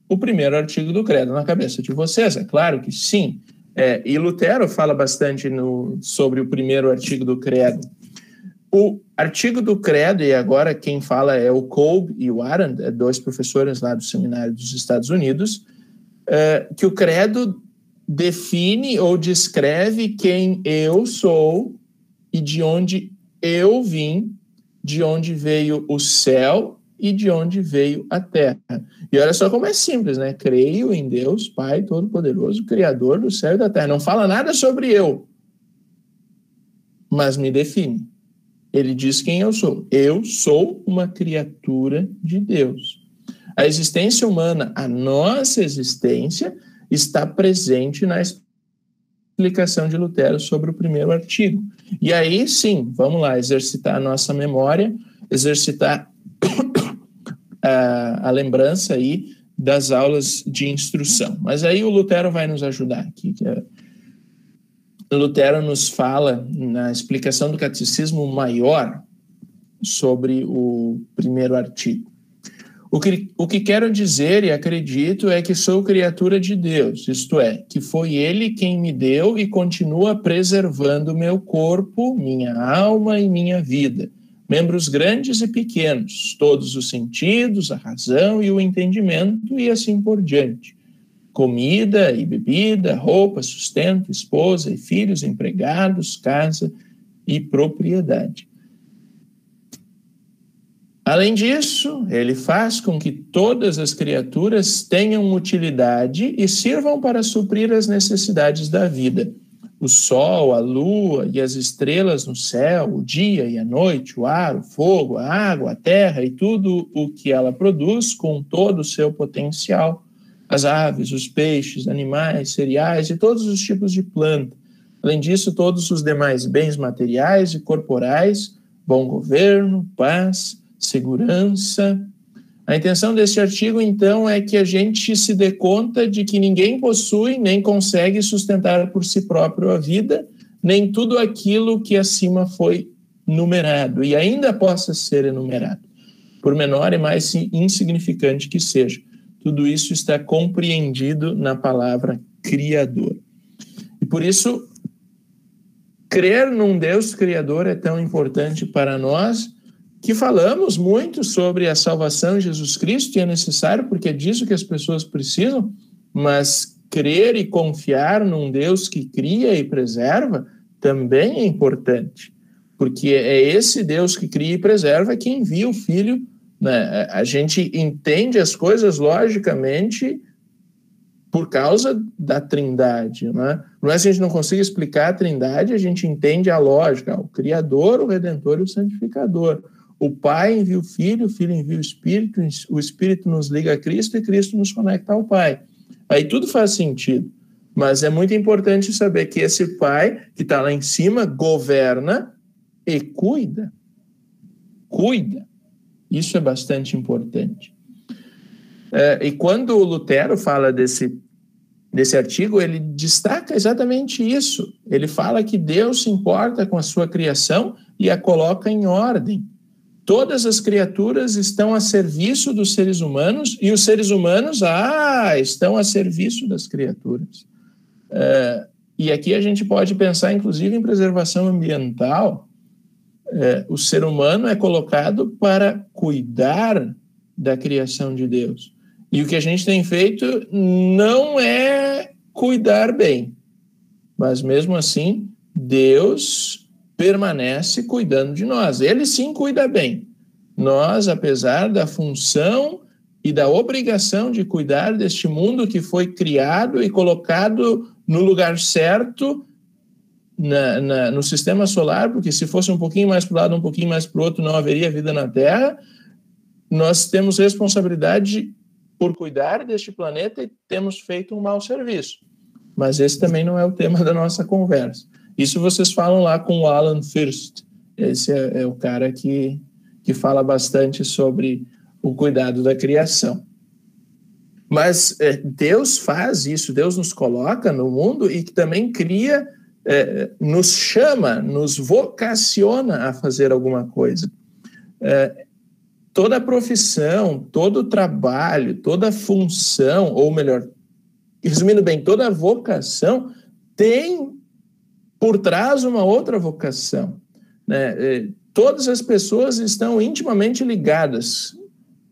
o primeiro artigo do credo na cabeça de vocês, é claro que sim. E Lutero fala bastante sobre o primeiro artigo do credo. O artigo do credo, e agora quem fala é o Kolbe e o Arendt, 2 professores lá do Seminário dos Estados Unidos, que o credo define ou descreve quem eu sou e de onde eu vim, de onde veio o céu e de onde veio a terra. E olha só como é simples, né? Creio em Deus, Pai Todo-Poderoso, Criador do céu e da terra. Não fala nada sobre eu, mas me define. Ele diz quem eu sou. Eu sou uma criatura de Deus. A existência humana, a nossa existência, está presente na explicação de Lutero sobre o primeiro artigo. E aí, sim, vamos lá, exercitar a nossa memória, exercitar a lembrança aí das aulas de instrução. Mas aí o Lutero vai nos ajudar aqui. Lutero nos fala, na explicação do Catecismo Maior, sobre o primeiro artigo. O que quero dizer e acredito é que sou criatura de Deus, isto é, que foi Ele quem me deu e continua preservando meu corpo, minha alma e minha vida, membros grandes e pequenos, todos os sentidos, a razão e o entendimento e assim por diante. Comida e bebida, roupa, sustento, esposa e filhos, empregados, casa e propriedade. Além disso, ele faz com que todas as criaturas tenham utilidade e sirvam para suprir as necessidades da vida. O sol, a lua e as estrelas no céu, o dia e a noite, o ar, o fogo, a água, a terra e tudo o que ela produz com todo o seu potencial. As aves, os peixes, animais, cereais e todos os tipos de planta. Além disso, todos os demais bens materiais e corporais, bom governo, paz, segurança. A intenção desse artigo, então, é que a gente se dê conta de que ninguém possui nem consegue sustentar por si próprio a vida, nem tudo aquilo que acima foi numerado, e ainda possa ser enumerado, por menor e mais insignificante que seja. Tudo isso está compreendido na palavra Criador. E por isso, crer num Deus Criador é tão importante para nós, que falamos muito sobre a salvação em Jesus Cristo, e é necessário porque é disso que as pessoas precisam, mas crer e confiar num Deus que cria e preserva também é importante, porque é esse Deus que cria e preserva que envia o Filho, né? A gente entende as coisas logicamente por causa da Trindade, né? Não é que a gente não consiga explicar a Trindade, a gente entende a lógica, o Criador, o Redentor e o Santificador. O Pai envia o Filho envia o Espírito nos liga a Cristo e Cristo nos conecta ao Pai. Aí tudo faz sentido, mas é muito importante saber que esse Pai que está lá em cima governa e cuida. Isso é bastante importante. E quando o Lutero fala desse artigo, ele destaca exatamente isso. Ele fala que Deus se importa com a sua criação e a coloca em ordem. Todas as criaturas estão a serviço dos seres humanos e os seres humanos estão a serviço das criaturas. E aqui a gente pode pensar, inclusive, em preservação ambiental. O ser humano é colocado para cuidar da criação de Deus. E o que a gente tem feito não é cuidar bem, mas mesmo assim, Deus permanece cuidando de nós. Ele sim cuida bem. Nós, apesar da função e da obrigação de cuidar deste mundo que foi criado e colocado no lugar certo no sistema solar, porque se fosse um pouquinho mais para o lado, um pouquinho mais para o outro, não haveria vida na Terra, nós temos responsabilidade por cuidar deste planeta e temos feito um mau serviço. Mas esse também não é o tema da nossa conversa. Isso vocês falam lá com o Alan First. Esse é o cara que fala bastante sobre o cuidado da criação. Mas Deus faz isso, Deus nos coloca no mundo e que também cria, nos chama, nos vocaciona a fazer alguma coisa. Toda profissão, todo trabalho, toda função, ou melhor, resumindo bem, toda vocação tem por trás uma outra vocação, né? Todas as pessoas estão intimamente ligadas,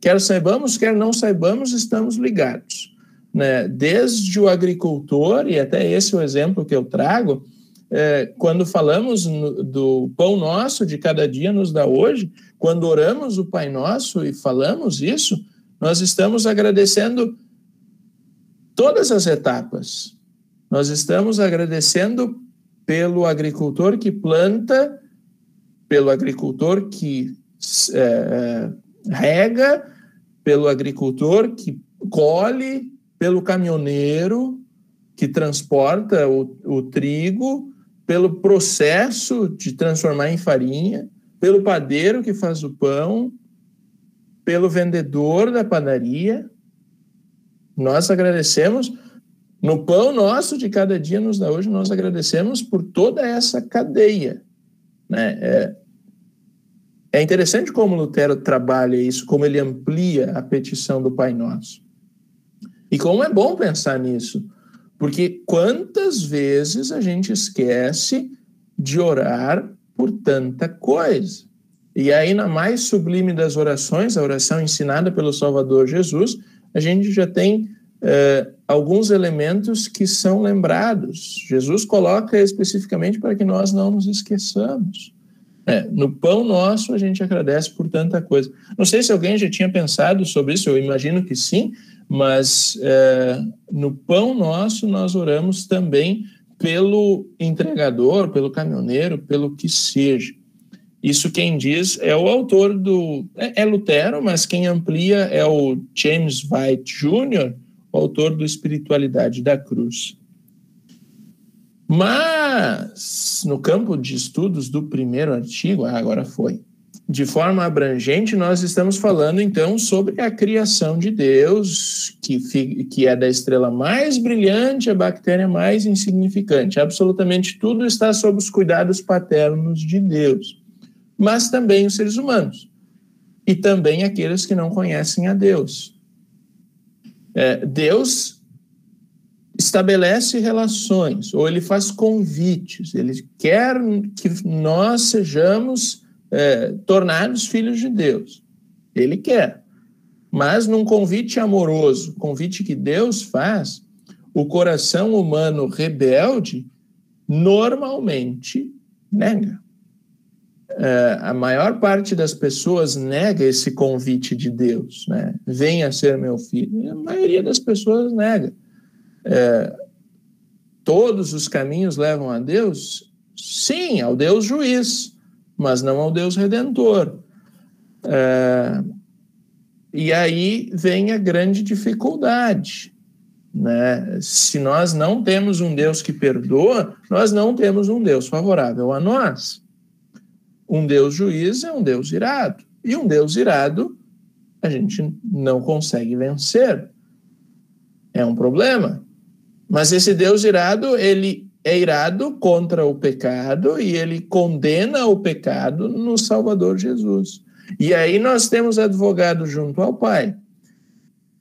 quer saibamos, quer não saibamos, estamos ligados, né? Desde o agricultor, e até esse é o exemplo que eu trago, quando falamos do pão nosso de cada dia nos dá hoje, quando oramos o Pai Nosso e falamos isso, nós estamos agradecendo todas as etapas. Nós estamos agradecendo pelo agricultor que planta, pelo agricultor que rega, pelo agricultor que colhe, pelo caminhoneiro que transporta o trigo, pelo processo de transformar em farinha, pelo padeiro que faz o pão, pelo vendedor da padaria. Nós agradecemos, no pão nosso de cada dia nos dá hoje, nós agradecemos por toda essa cadeia, né? É interessante como Lutero trabalha isso, como ele amplia a petição do Pai Nosso. E como é bom pensar nisso, porque quantas vezes a gente esquece de orar por tanta coisa. E aí, na mais sublime das orações, a oração ensinada pelo Salvador Jesus, a gente já tem alguns elementos que são lembrados. Jesus coloca especificamente para que nós não nos esqueçamos. No pão nosso, a gente agradece por tanta coisa. Não sei se alguém já tinha pensado sobre isso, eu imagino que sim, mas no pão nosso nós oramos também pelo entregador, pelo caminhoneiro, pelo que seja. Isso quem diz é o autor é Lutero, mas quem amplia é o James White Jr., o autor do Espiritualidade da Cruz. Mas, no campo de estudos do primeiro artigo, agora foi, de forma abrangente, nós estamos falando, então, sobre a criação de Deus, que é da estrela mais brilhante, a bactéria mais insignificante. Absolutamente tudo está sob os cuidados paternos de Deus. Mas também os seres humanos. E também aqueles que não conhecem a Deus. Deus estabelece relações, ou ele faz convites, ele quer que nós sejamos tornados filhos de Deus. Ele quer. Mas num convite amoroso, convite que Deus faz, o coração humano rebelde normalmente nega. A maior parte das pessoas nega esse convite de Deus, né? Venha ser meu filho. E a maioria das pessoas nega. Todos os caminhos levam a Deus? Sim, ao Deus juiz, mas não ao Deus redentor. E aí vem a grande dificuldade, né? Se nós não temos um Deus que perdoa, nós não temos um Deus favorável a nós. Um Deus juiz é um Deus irado. E um Deus irado, a gente não consegue vencer. É um problema. Mas esse Deus irado, ele é irado contra o pecado e ele condena o pecado no Salvador Jesus. E aí nós temos advogado junto ao Pai.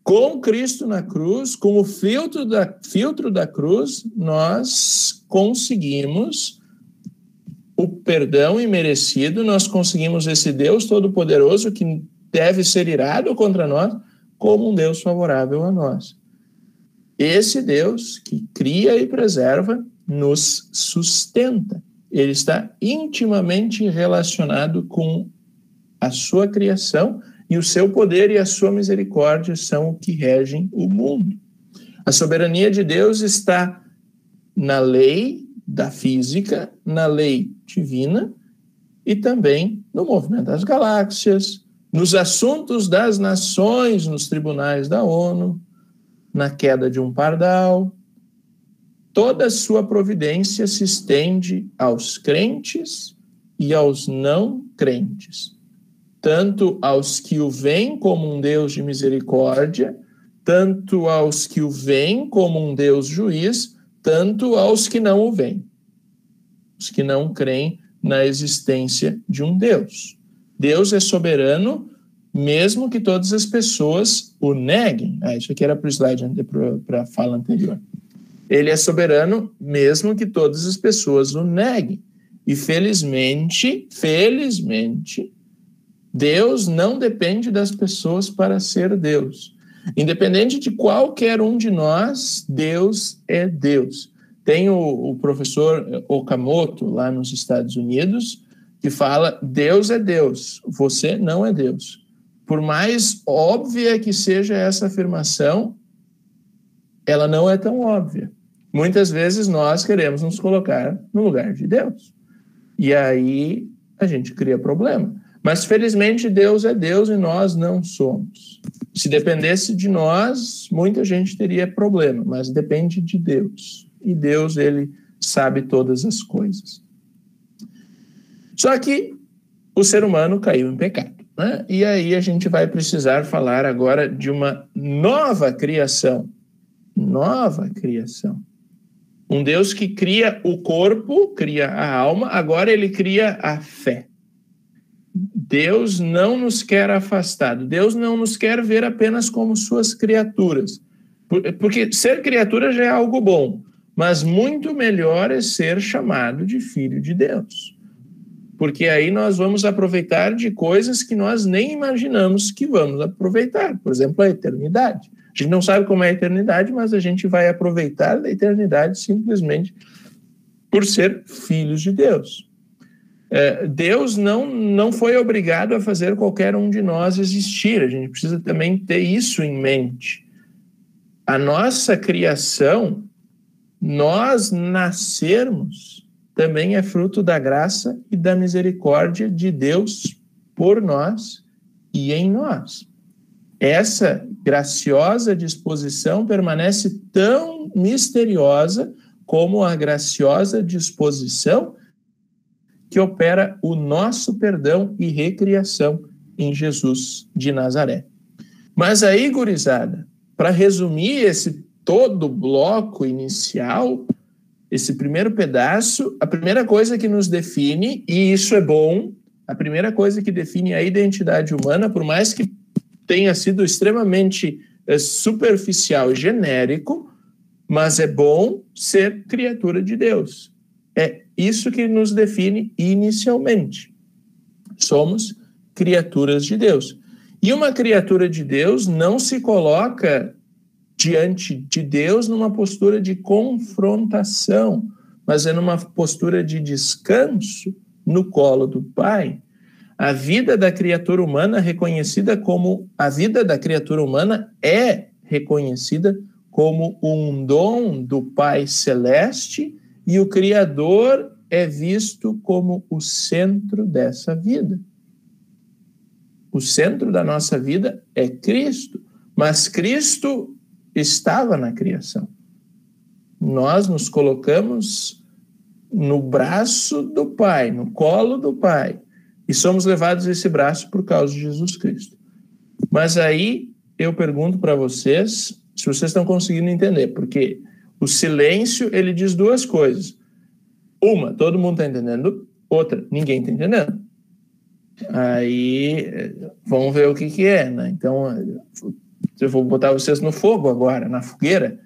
Com Cristo na cruz, com o filtro da cruz, nós conseguimos o perdão imerecido, nós conseguimos esse Deus Todo-Poderoso que deve ser irado contra nós, como um Deus favorável a nós. Esse Deus que cria e preserva, nos sustenta. Ele está intimamente relacionado com a sua criação e o seu poder e a sua misericórdia são o que regem o mundo. A soberania de Deus está na lei da física, na lei divina e também no movimento das galáxias, nos assuntos das nações, nos tribunais da ONU, na queda de um pardal. Toda a sua providência se estende aos crentes e aos não crentes, tanto aos que o veem como um Deus de misericórdia, tanto aos que o veem como um Deus juiz, tanto aos que não o veem, os que não creem na existência de um Deus. Deus é soberano, mesmo que todas as pessoas o neguem. Isso aqui era para o slide, para a fala anterior. Ele é soberano, mesmo que todas as pessoas o neguem. E felizmente, Deus não depende das pessoas para ser Deus. Independente de qualquer um de nós, Deus é Deus. Tem o professor Okamoto, lá nos Estados Unidos, que fala: Deus é Deus, você não é Deus. Por mais óbvia que seja essa afirmação, ela não é tão óbvia. Muitas vezes nós queremos nos colocar no lugar de Deus. E aí a gente cria problema. Mas felizmente Deus é Deus e nós não somos. Se dependesse de nós, muita gente teria problema, mas depende de Deus. E Deus, ele sabe todas as coisas. Só que o ser humano caiu em pecado, né? E aí a gente vai precisar falar agora de uma nova criação. Nova criação. Um Deus que cria o corpo, cria a alma, agora ele cria a fé. Deus não nos quer afastado. Deus não nos quer ver apenas como suas criaturas. Porque ser criatura já é algo bom, mas muito melhor é ser chamado de filho de Deus. Porque aí nós vamos aproveitar de coisas que nós nem imaginamos que vamos aproveitar. Por exemplo, a eternidade. A gente não sabe como é a eternidade, mas a gente vai aproveitar da eternidade simplesmente por ser filhos de Deus. Deus não foi obrigado a fazer qualquer um de nós existir. A gente precisa também ter isso em mente. A nossa criação, nós nascermos, também é fruto da graça e da misericórdia de Deus por nós e em nós. Essa graciosa disposição permanece tão misteriosa como a graciosa disposição que opera o nosso perdão e recriação em Jesus de Nazaré. Mas aí, gurizada, para resumir esse todo bloco inicial, esse primeiro pedaço, a primeira coisa que nos define, e isso é bom, a primeira coisa que define a identidade humana, por mais que tenha sido extremamente superficial e genérico, mas é bom ser criatura de Deus. É isso que nos define inicialmente. Somos criaturas de Deus. E uma criatura de Deus não se coloca diante de Deus numa postura de confrontação, mas é numa postura de descanso no colo do Pai. A vida da criatura humana a vida da criatura humana é reconhecida como um dom do Pai Celeste, e o Criador é visto como o centro dessa vida. O centro da nossa vida é Cristo, mas Cristo estava na criação. Nós nos colocamos no braço do Pai, no colo do Pai, e e somos levados a esse braço por causa de Jesus Cristo. Mas aí eu pergunto para vocês se vocês estão conseguindo entender, porque o silêncio, ele diz duas coisas. Uma, todo mundo está entendendo. Outra, ninguém está entendendo. Aí, vamos ver o que é, né? Então, eu vou botar vocês no fogo agora, na fogueira.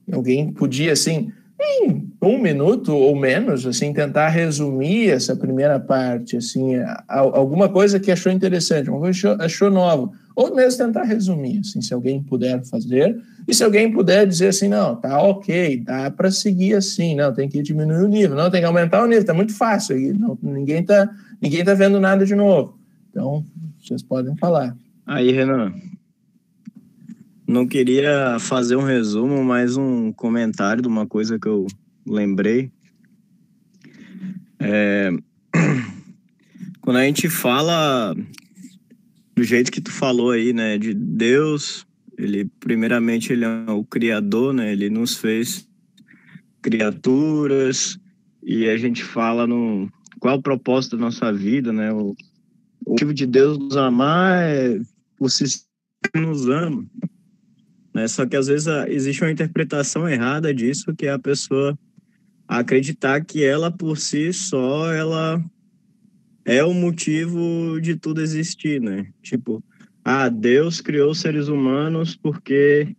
Alguém podia, assim, em 1 minuto ou menos, assim, tentar resumir essa primeira parte, assim, alguma coisa que achou interessante, alguma coisa que achou nova, ou mesmo tentar resumir, assim, se alguém puder fazer, e se alguém puder dizer assim, não, tá ok, dá para seguir assim, não, tem que diminuir o nível, não, tem que aumentar o nível, tá muito fácil, não, ninguém tá vendo nada de novo. Então, vocês podem falar. Aí, Renan, não queria fazer um resumo, mas um comentário de uma coisa que eu lembrei. Quando a gente fala do jeito que tu falou aí, né, de Deus, primeiramente ele é o Criador, né, ele nos fez criaturas, e a gente fala qual é o propósito da nossa vida, né, o motivo de Deus nos amar é por si nos ama, né, só que às vezes existe uma interpretação errada disso, que é a pessoa acreditar que ela por si só, ela é o motivo de tudo existir, né? Tipo, Deus criou os seres humanos porque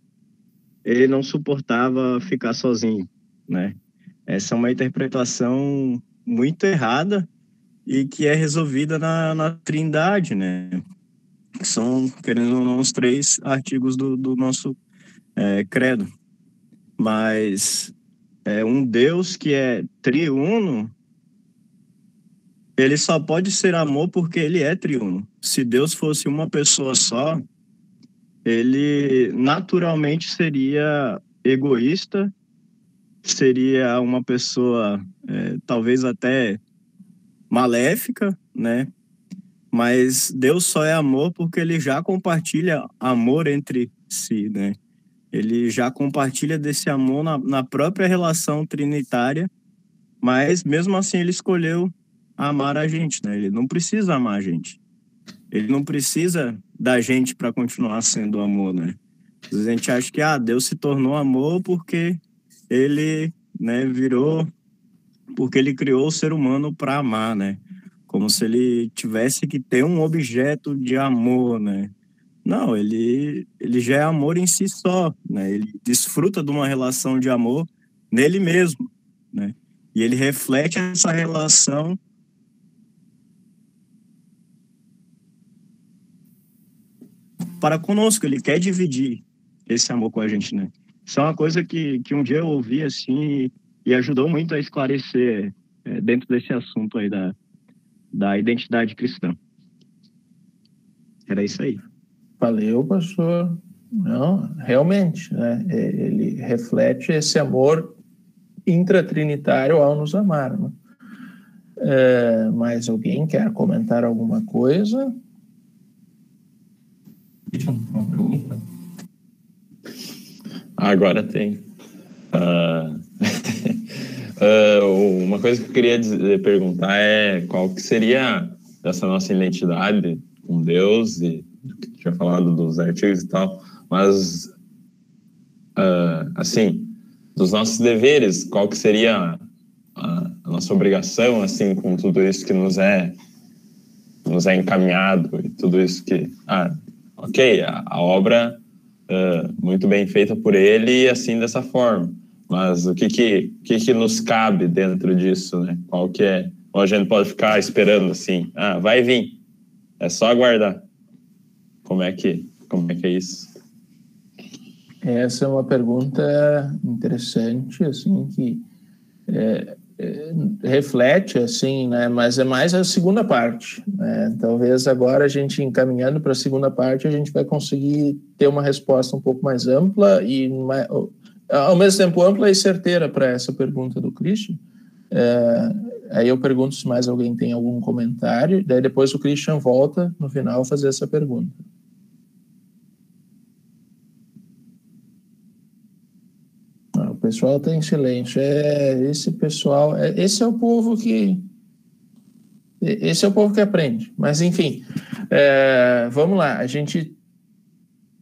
ele não suportava ficar sozinho, né? Essa é uma interpretação muito errada e que é resolvida na Trindade, né? Que são, querendo ou não, os 3 artigos do nosso credo. Mas um Deus que é triuno, ele só pode ser amor porque ele é triuno. Se Deus fosse uma pessoa só, ele naturalmente seria egoísta, seria uma pessoa talvez até maléfica, né? Mas Deus só é amor porque ele já compartilha amor entre si, né? Ele já compartilha desse amor na própria relação trinitária, mas mesmo assim ele escolheu amar a gente, né? Ele não precisa amar a gente. Ele não precisa da gente para continuar sendo amor, né? Às vezes a gente acha que Deus se tornou amor porque ele, né, porque ele criou o ser humano para amar, né? Como se ele tivesse que ter um objeto de amor, né? Não, ele já é amor em si só, né? Ele desfruta de uma relação de amor nele mesmo, né? E ele reflete essa relação para conosco, ele quer dividir esse amor com a gente, né? Isso é uma coisa que um dia eu ouvi, assim, e ajudou muito a esclarecer dentro desse assunto aí da identidade cristã. Era isso aí. Valeu, pastor. Não, realmente, né? Ele reflete esse amor intratrinitário ao nos amar, né? Mais alguém quer comentar alguma coisa? Uma pergunta? Agora tem. Uma coisa que eu queria perguntar é qual que seria essa nossa identidade com Deus, e que tinha falado dos artigos e tal, mas assim, dos nossos deveres, qual que seria a nossa obrigação, assim, com tudo isso que nos é encaminhado e tudo isso que ok, a obra muito bem feita por ele e assim dessa forma, mas o que nos cabe dentro disso, né? Qual que é? Ou a gente pode ficar esperando assim, vai vir, é só aguardar. Como é que é isso? Essa é uma pergunta interessante, assim, que reflete, assim, né? Mas é mais a segunda parte, né? Talvez agora a gente encaminhando para a segunda parte a gente vai conseguir ter uma resposta um pouco mais ampla e ao mesmo tempo ampla e certeira para essa pergunta do Christian. Aí eu pergunto se mais alguém tem algum comentário, daí depois o Christian volta no final a fazer essa pergunta. O pessoal está em silêncio. Esse pessoal, esse é o povo que Esse é o povo que aprende. Mas, enfim, vamos lá. A gente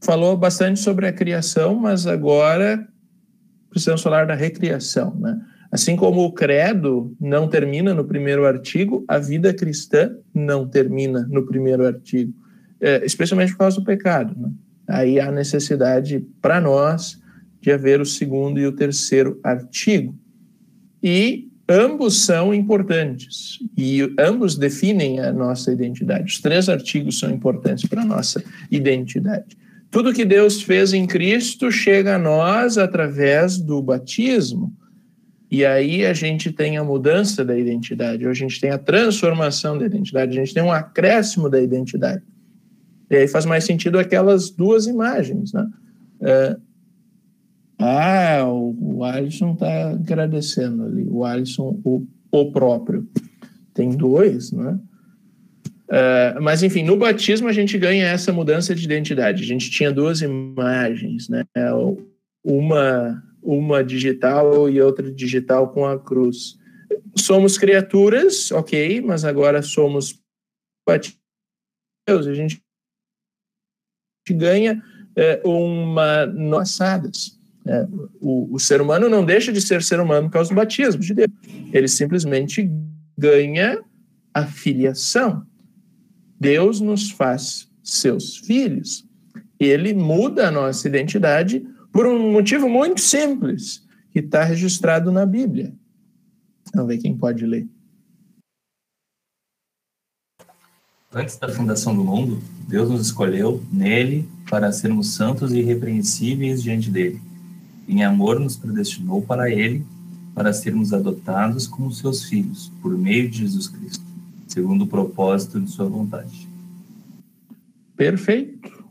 falou bastante sobre a criação, mas agora precisamos falar da recriação, né? Assim como o credo não termina no primeiro artigo, a vida cristã não termina no primeiro artigo, especialmente por causa do pecado, né? Aí há necessidade para nós de haver o segundo e o terceiro artigo. E ambos são importantes e ambos definem a nossa identidade. Os 3 artigos são importantes para a nossa identidade. Tudo que Deus fez em Cristo chega a nós através do batismo. E aí a gente tem a mudança da identidade, ou a gente tem a transformação da identidade, a gente tem um acréscimo da identidade. E aí faz mais sentido aquelas 2 imagens, né? O Alisson está agradecendo ali. O Alisson, o próprio. Tem 2, né? Mas, enfim, no batismo a gente ganha essa mudança de identidade. A gente tinha 2 imagens, né? Uma digital e outra digital com a cruz. Somos criaturas, ok, mas agora somos Deus. A gente ganha passadas. O ser humano não deixa de ser ser humano por causa do batismo de Deus. Ele simplesmente ganha a filiação. Deus nos faz seus filhos. Ele muda a nossa identidade por um motivo muito simples, que está registrado na Bíblia. Vamos ver quem pode ler. Antes da fundação do mundo, Deus nos escolheu nele para sermos santos e irrepreensíveis diante dele. Em amor nos predestinou para ele, para sermos adotados como seus filhos, por meio de Jesus Cristo, segundo o propósito de sua vontade. Perfeito.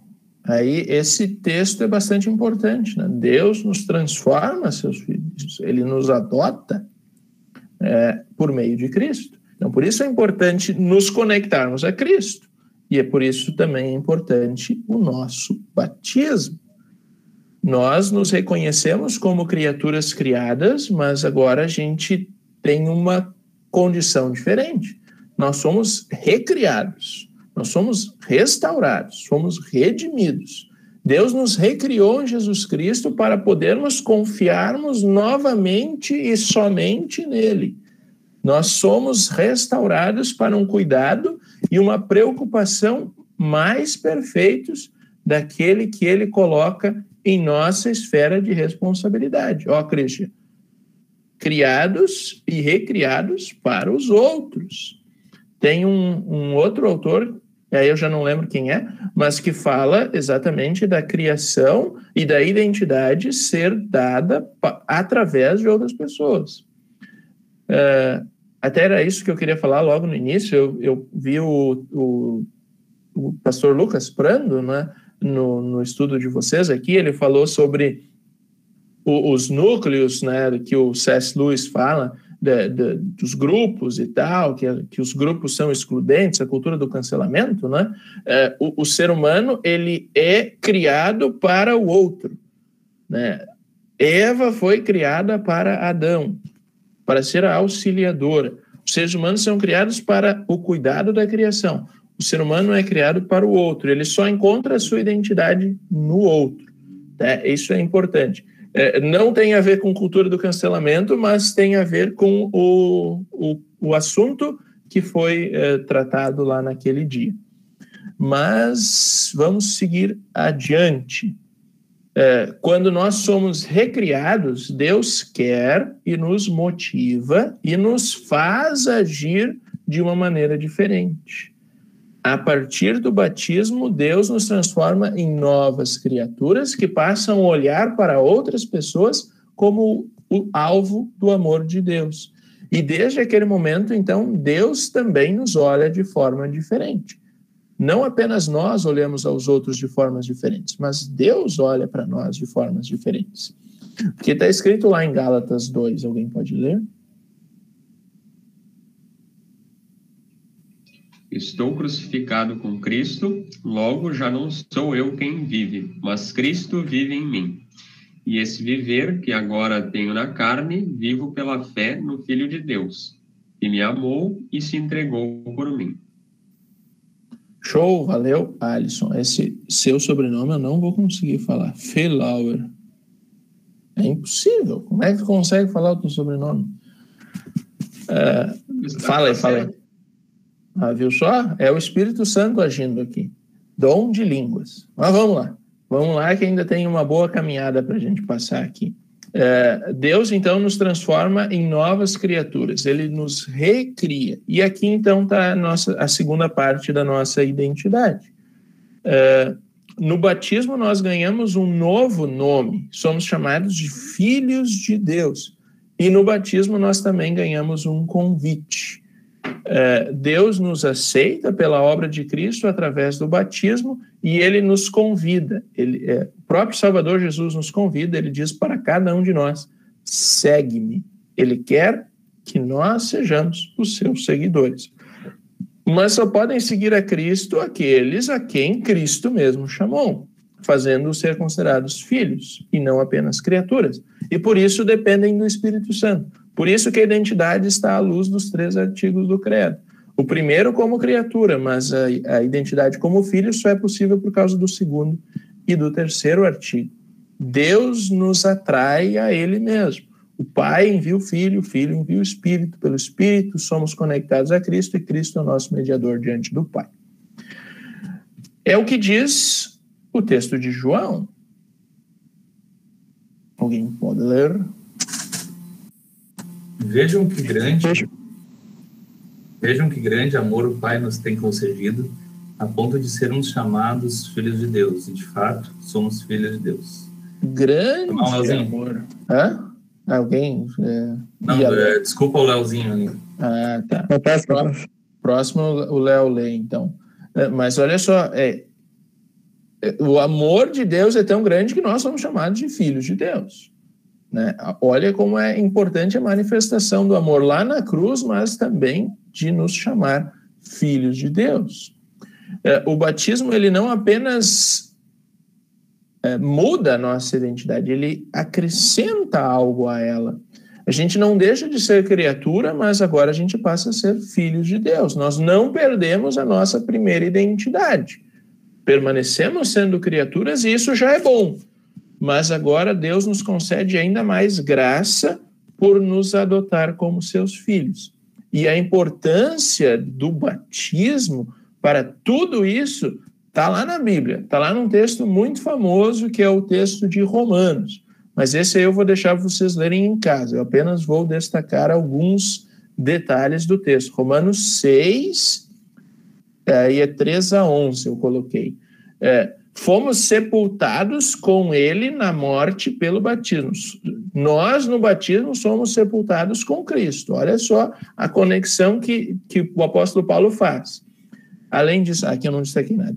Aí esse texto é bastante importante, né? Deus nos transforma seus filhos, ele nos adota por meio de Cristo. Então, por isso é importante nos conectarmos a Cristo. E é por isso também é importante o nosso batismo. Nós nos reconhecemos como criaturas criadas, mas agora a gente tem uma condição diferente. Nós somos recriados, nós somos restaurados, somos redimidos. Deus nos recriou em Jesus Cristo para podermos confiarmos novamente e somente nele. Nós somos restaurados para um cuidado e uma preocupação mais perfeitos daquele que ele coloca em nossa esfera de responsabilidade. Christian, criados e recriados para os outros. Tem um outro autor, aí eu já não lembro quem é, mas que fala exatamente da criação e da identidade ser dada através de outras pessoas. Até era isso que eu queria falar logo no início. Eu vi o pastor Lucas Prando, né, no estudo de vocês aqui, ele falou sobre os núcleos, né, que o C.S. Lewis fala, dos grupos e tal, que os grupos são excludentes, a cultura do cancelamento, né? O ser humano, ele é criado para o outro, né? Eva foi criada para Adão, para ser a auxiliadora. Os seres humanos são criados para o cuidado da criação. O ser humano é criado para o outro, ele só encontra a sua identidade no outro, né? Isso é importante. Não tem a ver com cultura do cancelamento, mas tem a ver com o assunto que foi tratado lá naquele dia. Mas vamos seguir adiante. Quando nós somos recriados, Deus quer e nos motiva e nos faz agir de uma maneira diferente. A partir do batismo, Deus nos transforma em novas criaturas que passam a olhar para outras pessoas como o alvo do amor de Deus. E desde aquele momento, então, Deus também nos olha de forma diferente. Não apenas nós olhamos aos outros de formas diferentes, mas Deus olha para nós de formas diferentes. Porque está escrito lá em Gálatas 2, alguém pode ler? Estou crucificado com Cristo, logo já não sou eu quem vive, mas Cristo vive em mim. E esse viver que agora tenho na carne, vivo pela fé no Filho de Deus, que me amou e se entregou por mim. Show, valeu, Alisson. Esse seu sobrenome eu não vou conseguir falar. Fehlauer. É impossível. Como é que tu consegue falar o teu sobrenome? Fala aí. Viu só? É o Espírito Santo agindo aqui. Dom de línguas. Mas vamos lá. Vamos lá que ainda tem uma boa caminhada para a gente passar aqui. Deus, então, nos transforma em novas criaturas. Ele nos recria. E aqui, então, está a segunda parte da nossa identidade. No batismo, nós ganhamos um novo nome. Somos chamados de filhos de Deus. E no batismo, nós também ganhamos um convite. Deus nos aceita pela obra de Cristo através do batismo e Ele nos convida. O próprio Salvador Jesus nos convida, Ele diz para cada um de nós, segue-me. Ele quer que nós sejamos os seus seguidores. Mas só podem seguir a Cristo aqueles a quem Cristo mesmo chamou, fazendo-os ser considerados filhos e não apenas criaturas. E por isso dependem do Espírito Santo. Por isso que a identidade está à luz dos 3 artigos do Credo. O primeiro como criatura, mas a identidade como filho só é possível por causa do segundo e do 3º artigo. Deus nos atrai a Ele mesmo. O Pai envia o Filho envia o Espírito. Pelo Espírito somos conectados a Cristo e Cristo é o nosso mediador diante do Pai. É o que diz o texto de João. Alguém pode ler? Vejam que grande amor o Pai nos tem concedido, a ponto de sermos chamados filhos de Deus. E, de fato, somos filhos de Deus. Grande amor. Alguém? Não, desculpa o Leozinho ali. Tá. Próximo o Léo lê, então. Mas olha só, o amor de Deus é tão grande que nós somos chamados de filhos de Deus. Né? Olha como é importante a manifestação do amor lá na cruz, mas também de nos chamar filhos de Deus. O batismo, ele não apenas muda a nossa identidade, ele acrescenta algo a ela. A gente não deixa de ser criatura, mas agora a gente passa a ser filhos de Deus. Nós não perdemos a nossa primeira identidade. Permanecemos sendo criaturas e isso já é bom. Mas agora Deus nos concede ainda mais graça por nos adotar como seus filhos. E a importância do batismo para tudo isso está lá na Bíblia, está lá num texto muito famoso que é o texto de Romanos. Mas esse aí eu vou deixar vocês lerem em casa, eu apenas vou destacar alguns detalhes do texto. Romanos 6, e é 3-11 eu coloquei. Fomos sepultados com ele na morte pelo batismo. Nós, no batismo, somos sepultados com Cristo. Olha só a conexão que o apóstolo Paulo faz. Além disso, aqui eu não destaquei nada.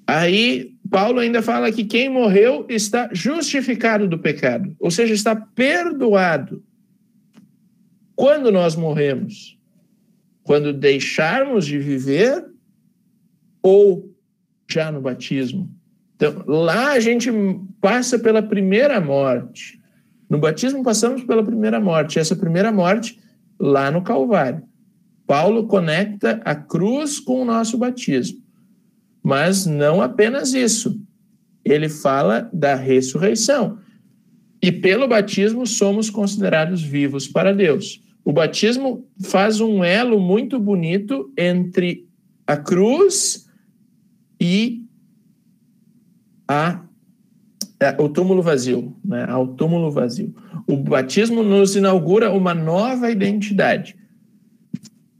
Aí, Paulo ainda fala que quem morreu está justificado do pecado, ou seja, está perdoado. Quando nós morremos? Quando deixarmos de viver ou já no batismo? Então, lá a gente passa pela primeira morte. No batismo passamos pela primeira morte. Essa primeira morte lá no Calvário. Paulo conecta a cruz com o nosso batismo. Mas não apenas isso. Ele fala da ressurreição. E pelo batismo somos considerados vivos para Deus. O batismo faz um elo muito bonito entre a cruz e o túmulo vazio, né? Ao túmulo vazio. O batismo nos inaugura uma nova identidade.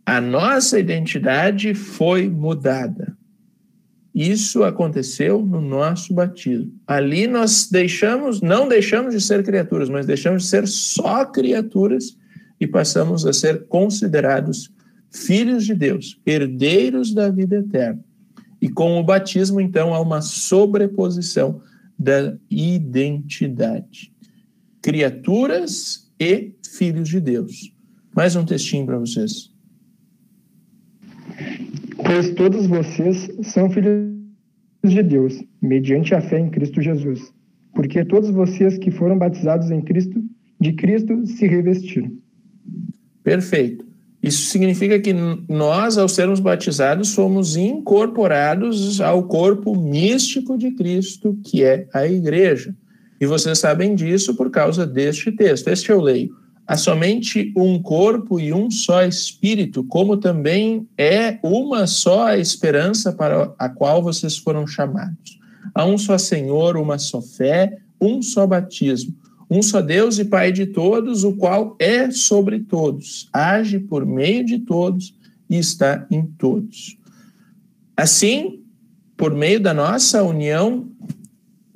A nossa identidade foi mudada. Isso aconteceu no nosso batismo. Ali nós não deixamos de ser criaturas, mas deixamos de ser só criaturas e passamos a ser considerados filhos de Deus, herdeiros da vida eterna. E com o batismo, então, há uma sobreposição da identidade. Criaturas e filhos de Deus. Mais um textinho para vocês. Pois todos vocês são filhos de Deus, mediante a fé em Cristo Jesus. Porque todos vocês que foram batizados em Cristo, de Cristo se revestiram. Perfeito. Isso significa que nós, ao sermos batizados, somos incorporados ao corpo místico de Cristo, que é a igreja. E vocês sabem disso por causa deste texto. Este eu leio. Há somente um corpo e um só espírito, como também é uma só a esperança para a qual vocês foram chamados. Há um só Senhor, uma só fé, um só batismo. Um só Deus e Pai de todos, o qual é sobre todos, age por meio de todos e está em todos. Assim, por meio da nossa união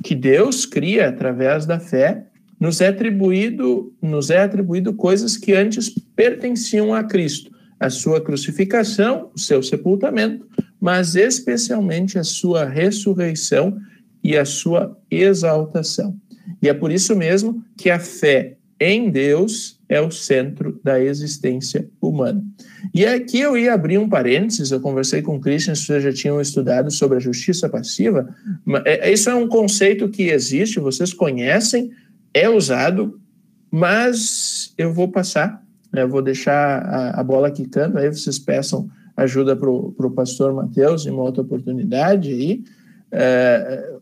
que Deus cria através da fé, nos é atribuído coisas que antes pertenciam a Cristo, a sua crucificação, o seu sepultamento, mas especialmente a sua ressurreição e a sua exaltação. E é por isso mesmo que a fé em Deus é o centro da existência humana. E aqui eu ia abrir um parênteses, eu conversei com o Christian, vocês já tinham estudado sobre a justiça passiva. Isso é um conceito que existe, vocês conhecem, é usado, mas eu vou passar, eu vou deixar a bola quicando, aí vocês peçam ajuda para o pastor Mateus em uma outra oportunidade aí.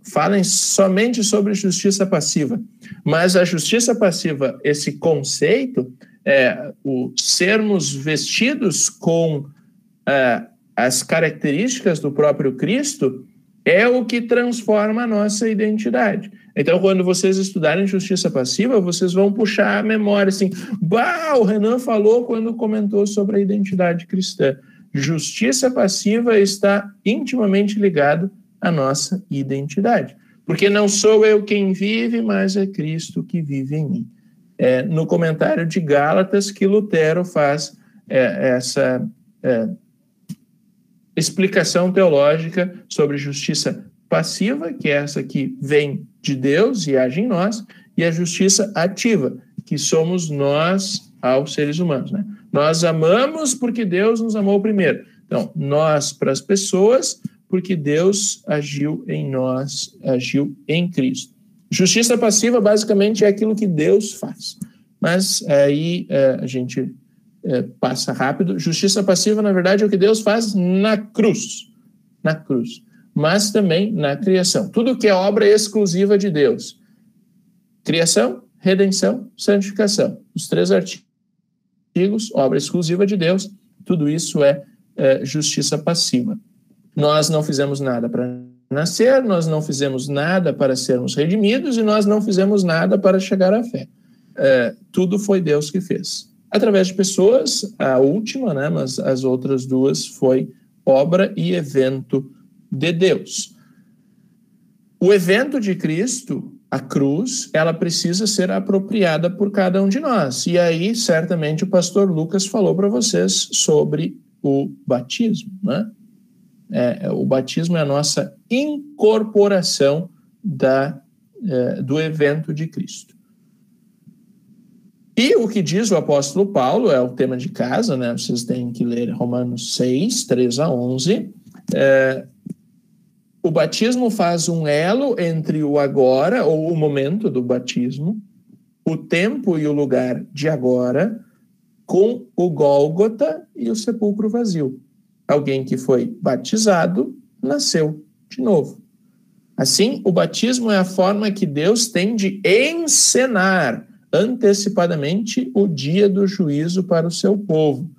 Falem somente sobre justiça passiva, mas a justiça passiva, esse conceito, o sermos vestidos com as características do próprio Cristo, é o que transforma a nossa identidade. Então, quando vocês estudarem justiça passiva, vocês vão puxar a memória assim, o Renan falou quando comentou sobre a identidade cristã. Justiça passiva está intimamente ligado a nossa identidade. Porque não sou eu quem vive, mas é Cristo que vive em mim. No comentário de Gálatas que Lutero faz essa explicação teológica sobre justiça passiva, que é essa que vem de Deus e age em nós, e a justiça ativa, que somos nós aos seres humanos, né? Nós amamos porque Deus nos amou primeiro. Então, nós para as pessoas, porque Deus agiu em nós, agiu em Cristo. Justiça passiva, basicamente, é aquilo que Deus faz. Mas aí a gente passa rápido. Justiça passiva, na verdade, é o que Deus faz na cruz. Na cruz. Mas também na criação. Tudo que é obra exclusiva de Deus. Criação, redenção, santificação. Os 3 artigos, obra exclusiva de Deus. Tudo isso é justiça passiva. Nós não fizemos nada para nascer, nós não fizemos nada para sermos redimidos e nós não fizemos nada para chegar à fé. Tudo foi Deus que fez. Através de pessoas, a última, né, mas as outras 2 foi obra e evento de Deus. O evento de Cristo, a cruz, ela precisa ser apropriada por cada um de nós. E aí, certamente, o pastor Lucas falou para vocês sobre o batismo, né? O batismo é a nossa incorporação do evento de Cristo. E o que diz o apóstolo Paulo, é o tema de casa, né? Vocês têm que ler Romanos 6, 3 a 11. O batismo faz um elo entre o agora, ou o momento do batismo, o tempo e o lugar de agora, com o Gólgota e o sepulcro vazio. Alguém que foi batizado, nasceu de novo. Assim, o batismo é a forma que Deus tem de encenar antecipadamente o dia do juízo para o seu povo.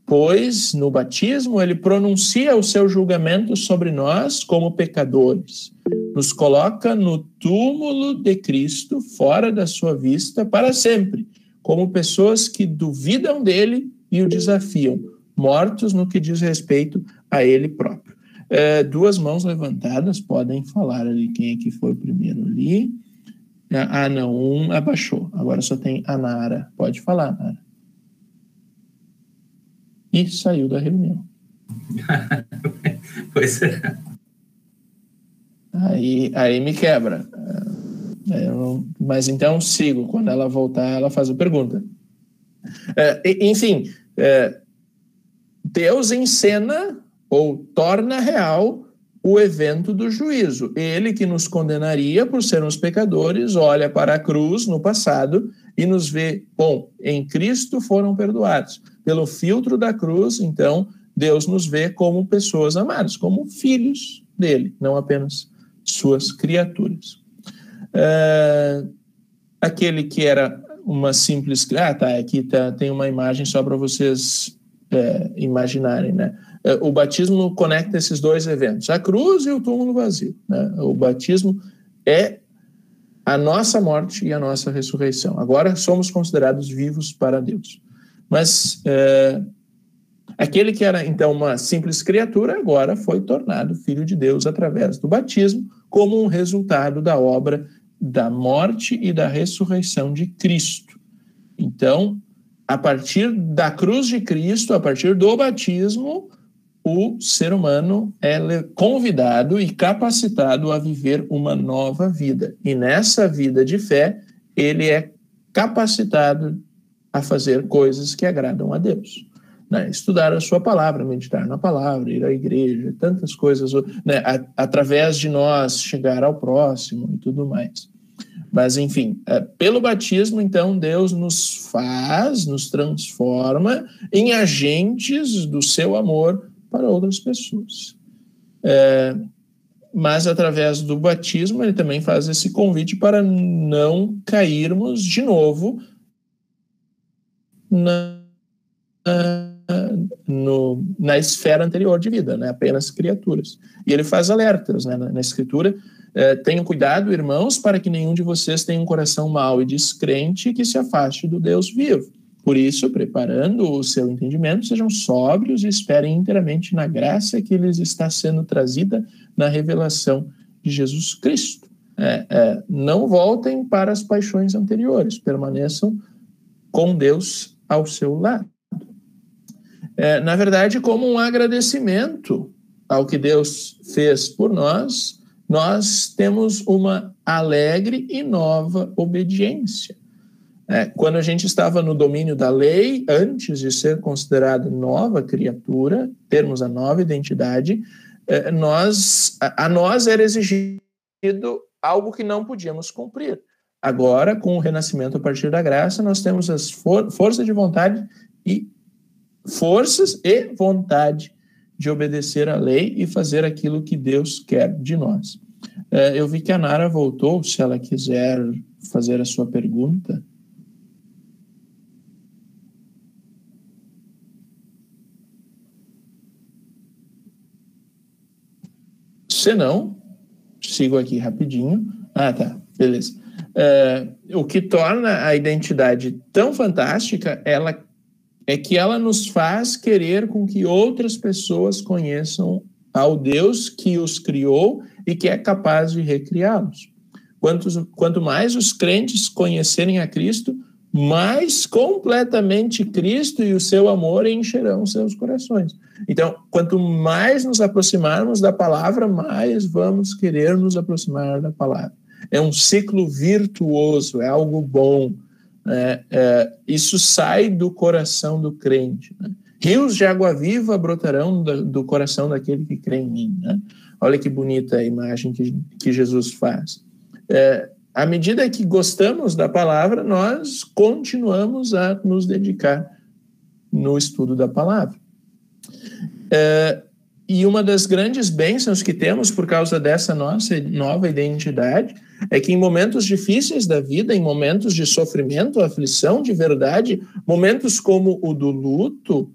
Pois, no batismo, ele pronuncia o seu julgamento sobre nós como pecadores. Nos coloca no túmulo de Cristo, fora da sua vista, para sempre, como pessoas que duvidam dele e o desafiam, mortos no que diz respeito a ele próprio. 2 mãos levantadas, podem falar ali quem é que foi o primeiro ali. Não, um abaixou. Agora só tem a Nara. Pode falar, Nara. E saiu da reunião. Pois é. Aí me quebra. Mas então sigo. Quando ela voltar, ela faz a pergunta. Enfim, Deus encena ou torna real o evento do juízo. Ele que nos condenaria por sermos pecadores, olha para a cruz no passado e nos vê, bom, em Cristo foram perdoados. Pelo filtro da cruz, então, Deus nos vê como pessoas amadas, como filhos dele, não apenas suas criaturas. Aquele que era uma simples... aqui tem uma imagem só para vocês imaginarem, né? O batismo conecta esses dois eventos, a cruz e o túmulo vazio, né? O batismo é a nossa morte e a nossa ressurreição. Agora somos considerados vivos para Deus. Mas aquele que era, então, uma simples criatura, agora foi tornado filho de Deus através do batismo, como um resultado da obra da morte e da ressurreição de Cristo. Então, a partir da cruz de Cristo, a partir do batismo, o ser humano é convidado e capacitado a viver uma nova vida. E nessa vida de fé, ele é capacitado a fazer coisas que agradam a Deus. Né? Estudar a sua palavra, meditar na palavra, ir à igreja, tantas coisas, né? Através de nós chegar ao próximo e tudo mais. Mas, enfim, pelo batismo, então, Deus nos transforma em agentes do seu amor para outras pessoas. Mas, através do batismo, ele também faz esse convite para não cairmos de novo na esfera anterior de vida, né? Apenas criaturas. E ele faz alertas, né? Na Escritura: tenham cuidado, irmãos, para que nenhum de vocês tenha um coração mau e descrente que se afaste do Deus vivo. Por isso, preparando o seu entendimento, sejam sóbrios e esperem inteiramente na graça que lhes está sendo trazida na revelação de Jesus Cristo. Não voltem para as paixões anteriores, permaneçam com Deus ao seu lado. Na verdade, como um agradecimento ao que Deus fez por nós, nós temos uma alegre e nova obediência. Quando a gente estava no domínio da lei, antes de ser considerado nova criatura, termos a nova identidade, a nós era exigido algo que não podíamos cumprir. Agora, com o renascimento a partir da graça, nós temos as forças e vontade de obedecer à lei e fazer aquilo que Deus quer de nós. Eu vi que a Nara voltou, se ela quiser fazer a sua pergunta. Se não, sigo aqui rapidinho. Tá, beleza. O que torna a identidade tão fantástica é que ela nos faz querer com que outras pessoas conheçam ao Deus que os criou e que é capaz de recriá-los. Quanto mais os crentes conhecerem a Cristo, mais completamente Cristo e o seu amor encherão seus corações. Então, quanto mais nos aproximarmos da palavra, mais vamos querer nos aproximar da palavra. É um ciclo virtuoso, é algo bom. Isso sai do coração do crente. Né? Rios de água viva brotarão do coração daquele que crê em mim. Né? Olha que bonita a imagem que Jesus faz. À medida que gostamos da palavra, nós continuamos a nos dedicar no estudo da palavra. E uma das grandes bênçãos que temos por causa dessa nossa nova identidade é que em momentos difíceis da vida, em momentos de sofrimento, aflição de verdade, momentos como o do luto,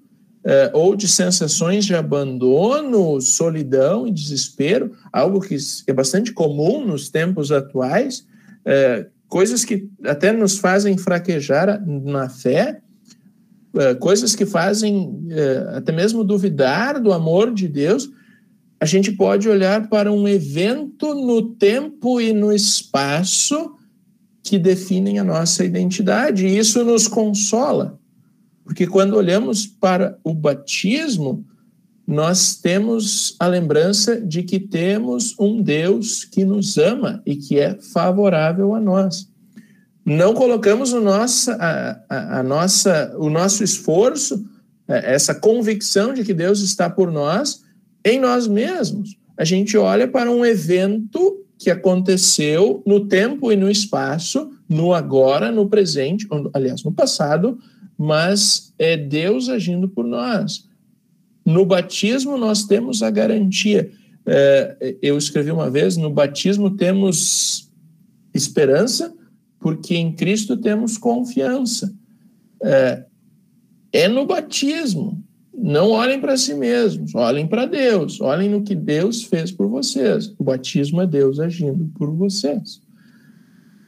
ou de sensações de abandono, solidão e desespero, algo que é bastante comum nos tempos atuais, coisas que até nos fazem fraquejar na fé, coisas que fazem até mesmo duvidar do amor de Deus, a gente pode olhar para um evento no tempo e no espaço que definem a nossa identidade, e isso nos consola, porque quando olhamos para o batismo, nós temos a lembrança de que temos um Deus que nos ama e que é favorável a nós. Não colocamos o nosso esforço, essa convicção de que Deus está por nós, em nós mesmos. A gente olha para um evento que aconteceu no tempo e no espaço no agora, no presente, aliás, no passado, mas é Deus agindo por nós. No batismo nós temos a garantia. Eu escrevi uma vez, no batismo temos esperança, porque em Cristo temos confiança. É no batismo. Não olhem para si mesmos, olhem para Deus, olhem no que Deus fez por vocês. O batismo é Deus agindo por vocês.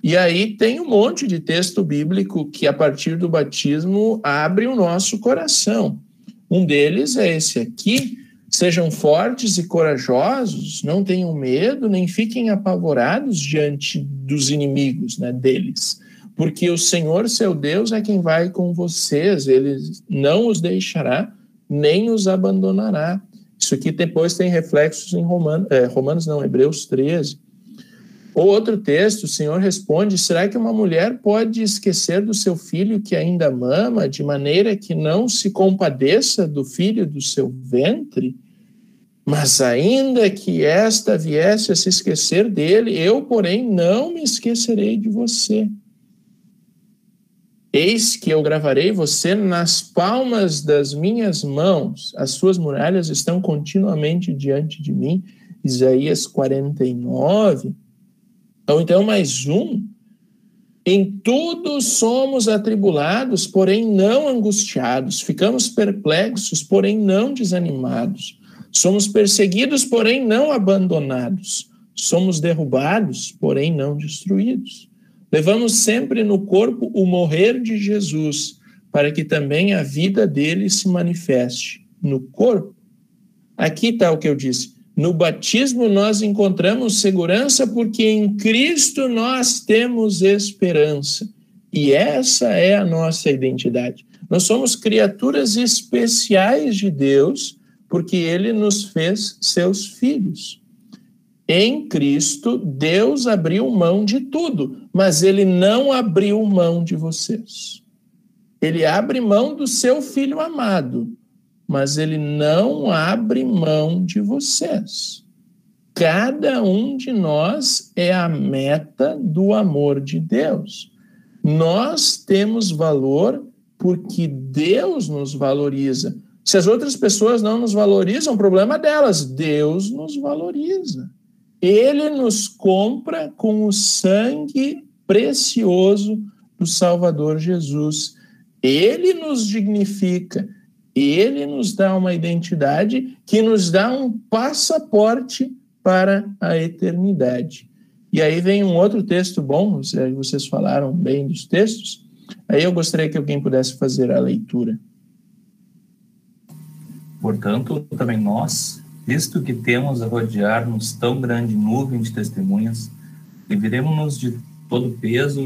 E aí tem um monte de texto bíblico que, a partir do batismo, abre o nosso coração. Um deles é esse aqui: sejam fortes e corajosos, não tenham medo, nem fiquem apavorados diante dos inimigos, né, deles. Porque o Senhor, seu Deus, é quem vai com vocês, ele não os deixará, nem os abandonará. Isso aqui depois tem reflexos em Hebreus 13. Outro texto, o Senhor responde: será que uma mulher pode esquecer do seu filho que ainda mama, de maneira que não se compadeça do filho do seu ventre? Mas ainda que esta viesse a se esquecer dele, eu, porém, não me esquecerei de você. Eis que eu gravarei você nas palmas das minhas mãos, as suas muralhas estão continuamente diante de mim. Isaías 49. Ou então mais um: em tudo somos atribulados, porém não angustiados, ficamos perplexos, porém não desanimados, somos perseguidos, porém não abandonados, somos derrubados, porém não destruídos. Levamos sempre no corpo o morrer de Jesus, para que também a vida dele se manifeste no corpo. Aqui está o que eu disse. No batismo nós encontramos segurança, porque em Cristo nós temos esperança. E essa é a nossa identidade. Nós somos criaturas especiais de Deus, porque ele nos fez seus filhos. Em Cristo, Deus abriu mão de tudo, mas ele não abriu mão de vocês. Ele abre mão do seu filho amado, mas ele não abre mão de vocês. Cada um de nós é a meta do amor de Deus. Nós temos valor porque Deus nos valoriza. Se as outras pessoas não nos valorizam, o problema é delas. Deus nos valoriza. Ele nos compra com o sangue precioso do Salvador Jesus. Ele nos dignifica. Ele nos dá uma identidade que nos dá um passaporte para a eternidade. E aí vem um outro texto bom, vocês falaram bem dos textos, aí eu gostaria que alguém pudesse fazer a leitura. Portanto, também nós, visto que temos a rodear-nos tão grande nuvem de testemunhas, livremo-nos de todo o peso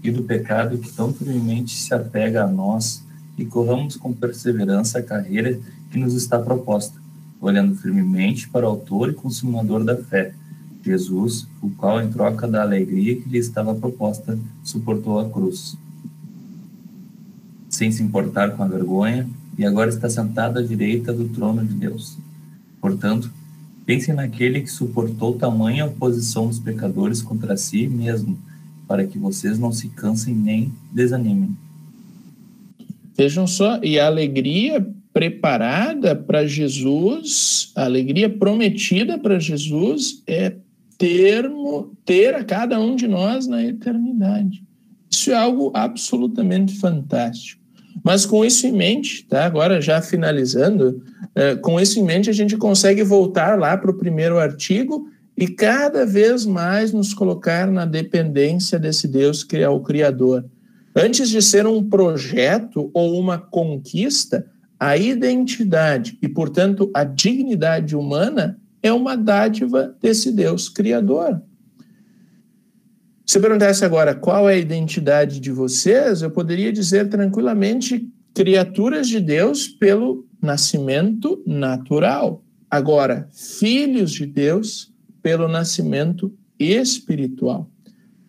e do pecado que tão firmemente se apega a nós, e corramos com perseverança a carreira que nos está proposta, olhando firmemente para o autor e consumador da fé, Jesus, o qual, em troca da alegria que lhe estava proposta, suportou a cruz, sem se importar com a vergonha, e agora está sentado à direita do trono de Deus. Portanto, pensem naquele que suportou tamanha oposição dos pecadores contra si mesmo, para que vocês não se cansem nem desanimem. Vejam só, e a alegria preparada para Jesus, a alegria prometida para Jesus é ter a cada um de nós na eternidade. Isso é algo absolutamente fantástico. Mas com isso em mente, tá? Agora já finalizando, com isso em mente a gente consegue voltar lá para o primeiro artigo e cada vez mais nos colocar na dependência desse Deus que é o Criador. Antes de ser um projeto ou uma conquista, a identidade e, portanto, a dignidade humana é uma dádiva desse Deus Criador. Se eu perguntasse agora qual é a identidade de vocês, eu poderia dizer tranquilamente criaturas de Deus pelo nascimento natural. Agora, filhos de Deus pelo nascimento espiritual.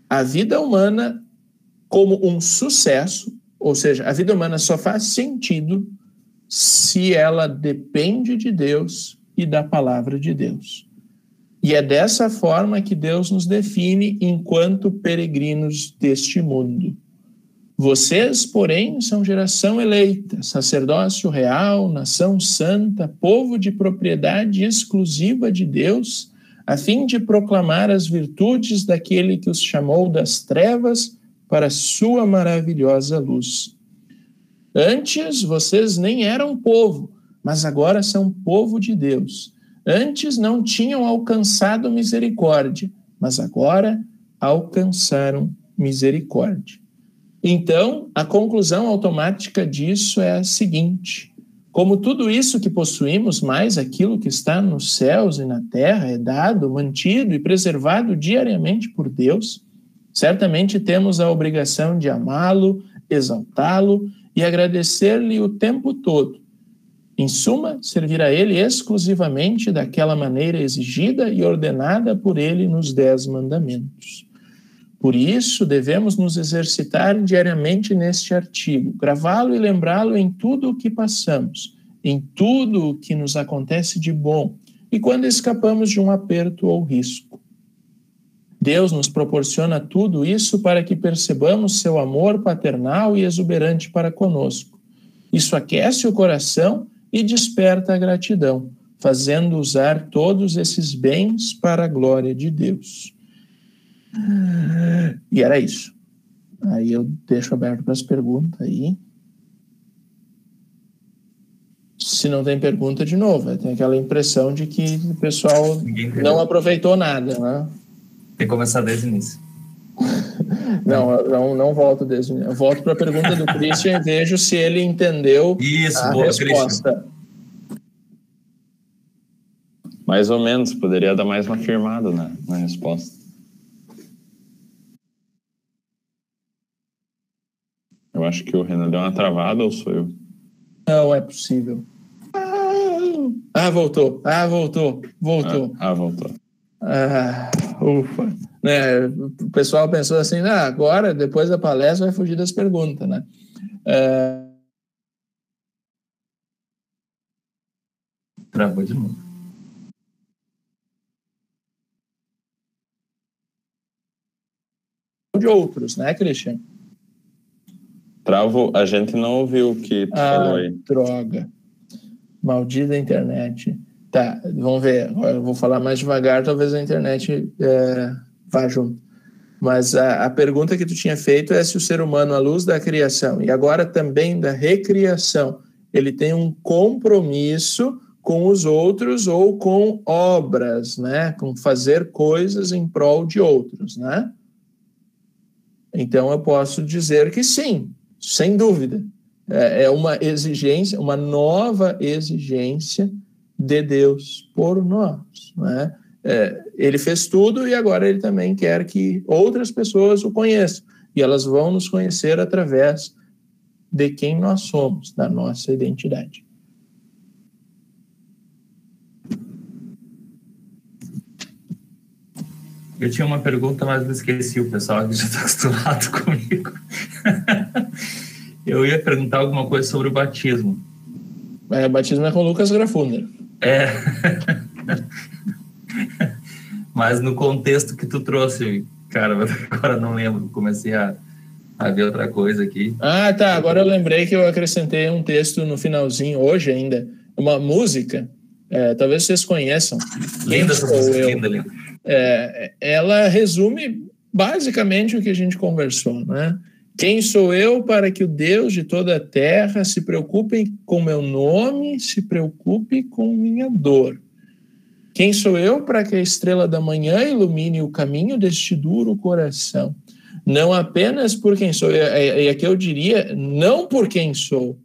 A vida humana como um sucesso, ou seja, a vida humana só faz sentido se ela depende de Deus e da palavra de Deus. E é dessa forma que Deus nos define enquanto peregrinos deste mundo. Vocês, porém, são geração eleita, sacerdócio real, nação santa, povo de propriedade exclusiva de Deus, a fim de proclamar as virtudes daquele que os chamou das trevas para a sua maravilhosa luz. Antes, vocês nem eram povo, mas agora são povo de Deus. Antes não tinham alcançado misericórdia, mas agora alcançaram misericórdia. Então, a conclusão automática disso é a seguinte: como tudo isso que possuímos, mais aquilo que está nos céus e na terra, é dado, mantido e preservado diariamente por Deus, certamente temos a obrigação de amá-lo, exaltá-lo e agradecer-lhe o tempo todo. Em suma, servir a Ele exclusivamente daquela maneira exigida e ordenada por Ele nos 10 mandamentos. Por isso, devemos nos exercitar diariamente neste artigo, gravá-lo e lembrá-lo em tudo o que passamos, em tudo o que nos acontece de bom e quando escapamos de um aperto ou risco. Deus nos proporciona tudo isso para que percebamos seu amor paternal e exuberante para conosco. Isso aquece o coração e desperta a gratidão, fazendo usar todos esses bens para a glória de Deus. E era isso. Aí eu deixo aberto para as perguntas aí. Se não tem pergunta, de novo, tem aquela impressão de que o pessoal não aproveitou nada, né? Tem que começar desde o início. Não volto desde o início. Eu volto para a pergunta do Christian e vejo se ele entendeu a resposta. Christian. Mais ou menos, poderia dar mais uma afirmada na resposta. Eu acho que o Renan deu uma travada, ou sou eu? Não, é possível. Voltou. Voltou. Voltou. Ufa. Né, o pessoal pensou assim, agora, depois da palestra, vai fugir das perguntas, né? Travou de novo. De outros, né, Christian? Travo, a gente não ouviu o que tu falou aí. Droga. Maldita internet. Tá, vamos ver. Eu vou falar mais devagar, talvez a internet vá junto. Mas a pergunta que tu tinha feito é se o ser humano, à luz da criação e agora também da recriação, ele tem um compromisso com os outros ou com obras, né? Com fazer coisas em prol de outros, né? Então eu posso dizer que sim, sem dúvida. É uma exigência, uma nova exigência de Deus por nós, né? Ele fez tudo e agora ele também quer que outras pessoas o conheçam. E elas vão nos conhecer através de quem nós somos, da nossa identidade. Eu tinha uma pergunta, mas eu esqueci, o pessoal que já está acostumado comigo. Eu ia perguntar alguma coisa sobre o batismo. O batismo é com Lucas Grafunder. Mas no contexto que tu trouxe, cara, agora não lembro, comecei a ver outra coisa aqui. Tá, agora eu lembrei que eu acrescentei um texto no finalzinho, hoje ainda, uma música, talvez vocês conheçam. Linda essa música, linda. Ela resume basicamente o que a gente conversou, né? Quem sou eu para que o Deus de toda a terra se preocupe com meu nome, se preocupe com minha dor? Quem sou eu para que a estrela da manhã ilumine o caminho deste duro coração? Não apenas por quem sou, e aqui eu diria, não por quem sou,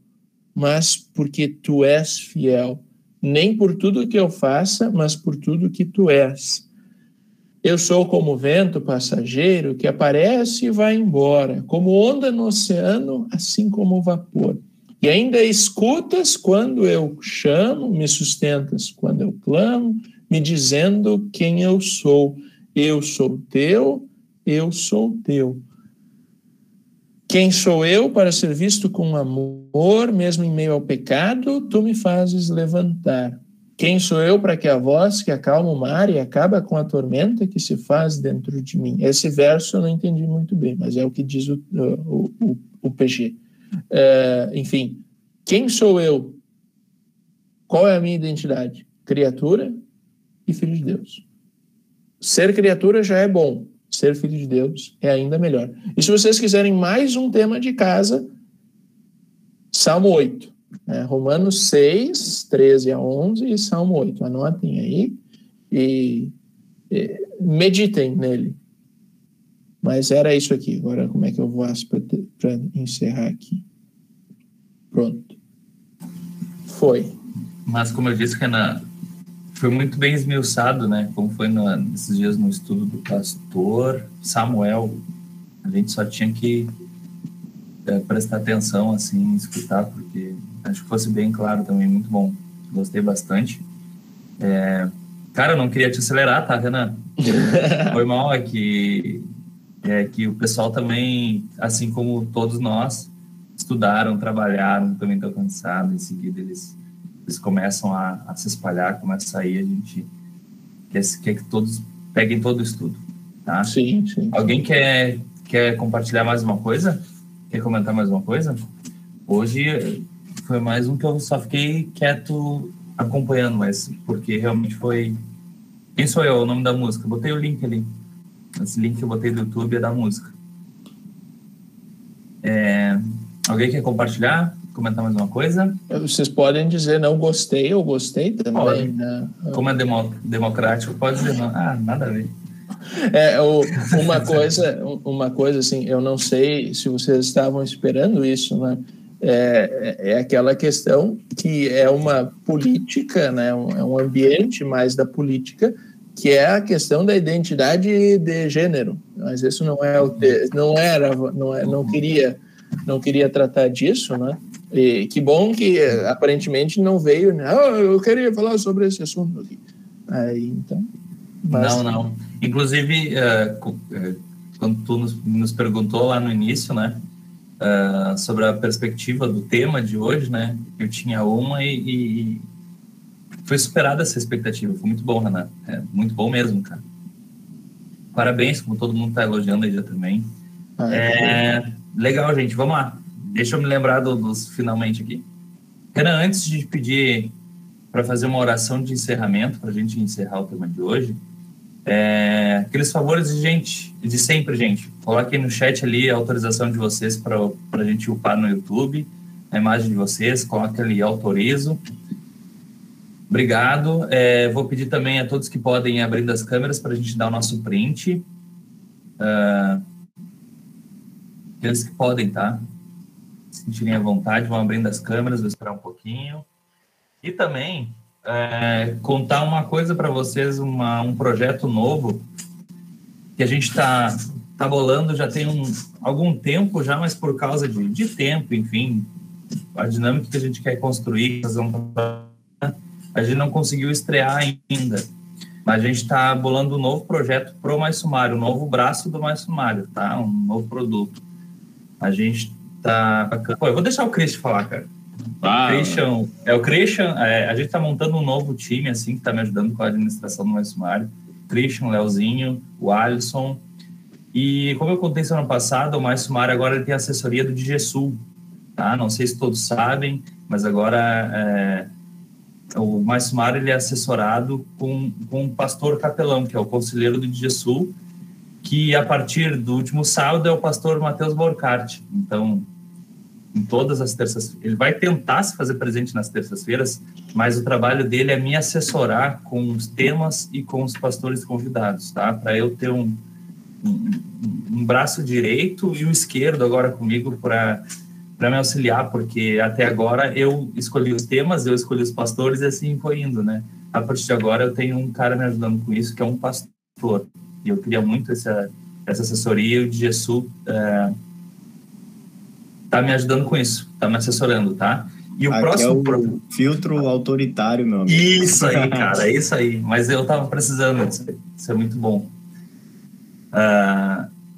mas porque tu és fiel. Nem por tudo que eu faça, mas por tudo que tu és. Eu sou como vento passageiro que aparece e vai embora, como onda no oceano, assim como vapor. E ainda escutas quando eu chamo, me sustentas quando eu clamo, me dizendo quem eu sou. Eu sou teu, eu sou teu. Quem sou eu para ser visto com amor, mesmo em meio ao pecado, tu me fazes levantar. Quem sou eu para que a voz que acalma o mar e acaba com a tormenta que se faz dentro de mim? Esse verso eu não entendi muito bem, mas é o que diz o PG. Enfim, quem sou eu? Qual é a minha identidade? Criatura e filho de Deus. Ser criatura já é bom, ser filho de Deus é ainda melhor. E se vocês quiserem mais um tema de casa, Salmo 8, né? Romanos 6, 13 a 11 e Salmo 8. Anotem aí e meditem nele. Mas era isso aqui. Agora, como é que eu faço para encerrar aqui? Pronto. Foi. Mas, como eu disse, Renan, foi muito bem esmiuçado, né? Como foi nesses dias no estudo do pastor Samuel. A gente só tinha que prestar atenção, assim, escutar, porque acho que fosse bem claro também, muito bom. Gostei bastante. Cara, eu não queria te acelerar, tá, Renan? Foi mal, é que o pessoal também, assim como todos nós, estudaram, trabalharam, também estão cansados, em seguida eles começam a se espalhar, começa a sair, a gente quer que todos peguem todo o estudo, tá? Sim. Alguém quer compartilhar mais uma coisa? Quer comentar mais uma coisa? Hoje foi mais um que eu só fiquei quieto acompanhando, mas porque realmente foi... Quem sou eu? O nome da música. Botei o link ali. Esse link que eu botei do YouTube é da música. Alguém quer compartilhar? Comentar mais uma coisa? Vocês podem dizer não gostei ou gostei também, né? Como é democrático, pode dizer não. Nada a ver. Uma coisa assim, eu não sei se vocês estavam esperando isso, né? É aquela questão que é uma política, né? É um ambiente mais da política, que é a questão da identidade de gênero. Mas isso não queria tratar disso, né? E que bom que aparentemente não veio, né? Eu queria falar sobre esse assunto aqui. Aí, então... Não. Inclusive, quando tu nos perguntou lá no início, né, sobre a perspectiva do tema de hoje, né, eu tinha uma e foi superada essa expectativa. Foi muito bom, Renan. Muito bom mesmo, cara. Parabéns, como todo mundo está elogiando aí já também. Legal, gente. Vamos lá. Deixa eu me lembrar dos finalmente aqui. Renan, antes de pedir para fazer uma oração de encerramento, para a gente encerrar o tema de hoje, aqueles favores de sempre, gente. Coloquem no chat ali a autorização de vocês para a gente upar no YouTube, a imagem de vocês, coloque ali, autorizo. Obrigado. Vou pedir também a todos que podem abrir as câmeras para a gente dar o nosso print. Aqueles que podem, tá? Se sentirem à vontade, vão abrindo as câmeras, vou esperar um pouquinho. E também contar uma coisa para vocês, um projeto novo que a gente está bolando já tem algum tempo já, mas por causa de tempo, enfim, a dinâmica que a gente quer construir, a gente não conseguiu estrear ainda. Mas a gente está bolando um novo projeto para o Mais Sumário, um novo braço do Mais Sumário, tá? Um novo produto. A gente tá... Pô, eu vou deixar o Christian falar, cara. O Christian, a gente está montando um novo time, assim, que está me ajudando com a administração do Mais Sumário. Christian, Leozinho, o Alisson. E como eu contei semana passada, o Mais Sumário agora ele tem assessoria do DGSul, tá? Não sei se todos sabem, mas agora o Mais Sumário ele é assessorado com um pastor capelão, que é o conselheiro do DGSul, que a partir do último sábado é o pastor Matheus Borchardt. Então, em todas as terças, ele vai tentar se fazer presente nas terças-feiras, mas o trabalho dele é me assessorar com os temas e com os pastores convidados, tá? Para eu ter um braço direito e o esquerdo agora comigo para me auxiliar, porque até agora eu escolhi os temas, eu escolhi os pastores e assim foi indo, né? A partir de agora eu tenho um cara me ajudando com isso, que é um pastor. E eu queria muito essa assessoria, o DGSul tá me ajudando com isso, tá me assessorando, tá? E o próximo... É o filtro autoritário, meu amigo. Isso aí, cara, é isso aí. Mas eu tava precisando disso, isso é muito bom.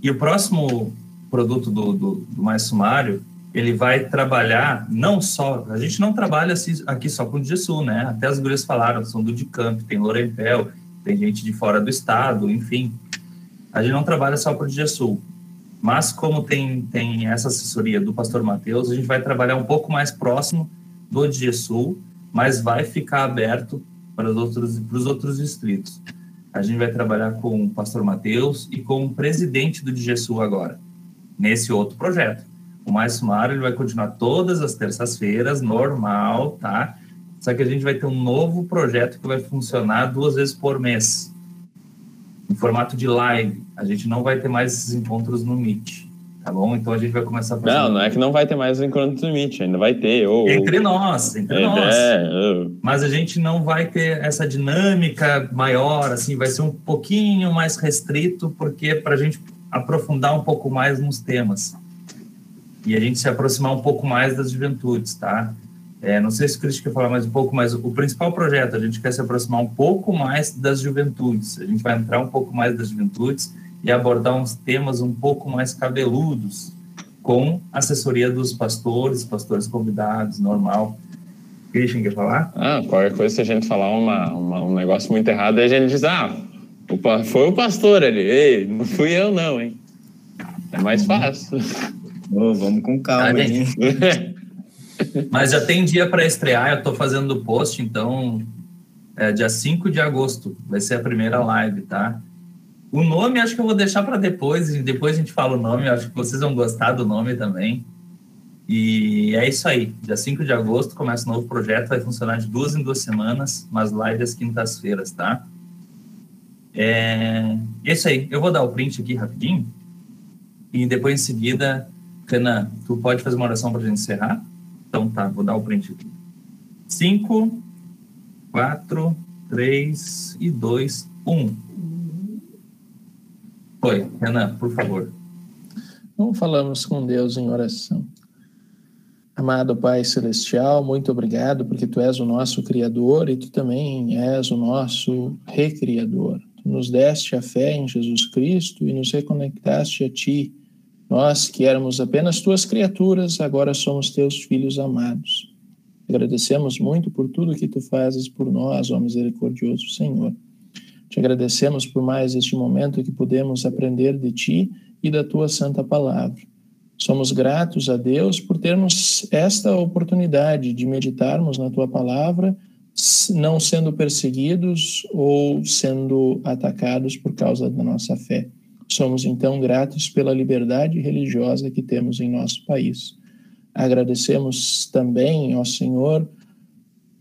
E o próximo produto do Mais Sumário ele vai trabalhar não só... A gente não trabalha aqui só com o DGSul, né? Até as gurias falaram, são do DICAMP, tem Lorempel, tem gente de fora do estado, enfim. A gente não trabalha só para o DGSul. Mas como tem essa assessoria do pastor Mateus, a gente vai trabalhar um pouco mais próximo do DGSul, mas vai ficar aberto para os outros distritos. A gente vai trabalhar com o pastor Mateus e com o presidente do DGSul agora, nesse outro projeto. O Mais Sumário, ele vai continuar todas as terças-feiras, normal, tá? Só que a gente vai ter um novo projeto que vai funcionar 2 vezes por mês, em formato de live. A gente não vai ter mais esses encontros no Meet, tá bom? Então a gente vai começar a fazer... Não é que não vai ter mais encontros no Meet, ainda vai ter. Entre nós. Mas a gente não vai ter essa dinâmica maior, assim, vai ser um pouquinho mais restrito, porque para a gente aprofundar um pouco mais nos temas. E a gente se aproximar um pouco mais das juventudes, tá? Não sei se o Cristian quer falar mais um pouco, mas o principal projeto, a gente quer se aproximar um pouco mais das juventudes. A gente vai entrar um pouco mais das juventudes e abordar uns temas um pouco mais cabeludos, com assessoria dos pastores convidados, normal. Cristian, quer falar? Qualquer coisa, se a gente falar um negócio muito errado, aí a gente diz, foi o pastor ali. Ei, não fui eu não, hein? É mais fácil. Vamos com calma, hein? Mas já tem dia para estrear, eu estou fazendo o post, então dia 5 de agosto vai ser a primeira live, tá? O nome acho que eu vou deixar para depois, e depois a gente fala o nome, acho que vocês vão gostar do nome também. E é isso aí, dia 5 de agosto começa um novo projeto, vai funcionar de 2 em 2 semanas, mas live às quintas-feiras, tá? Isso aí, eu vou dar o print aqui rapidinho, e depois em seguida, Renan, tu pode fazer uma oração para a gente encerrar? Então tá, vou dar o print aqui. 5, 4, 3 e 2, 1. Foi, Renan, por favor. Então falamos com Deus em oração. Amado Pai Celestial, muito obrigado porque Tu és o nosso Criador e Tu também és o nosso Recriador. Tu nos deste a fé em Jesus Cristo e nos reconectaste a Ti. Nós, que éramos apenas Tuas criaturas, agora somos Teus filhos amados. Agradecemos muito por tudo que Tu fazes por nós, ó misericordioso Senhor. Te agradecemos por mais este momento que pudemos aprender de Ti e da Tua santa palavra. Somos gratos a Deus por termos esta oportunidade de meditarmos na Tua palavra, não sendo perseguidos ou sendo atacados por causa da nossa fé. Somos, então, gratos pela liberdade religiosa que temos em nosso país. Agradecemos também, ó Senhor,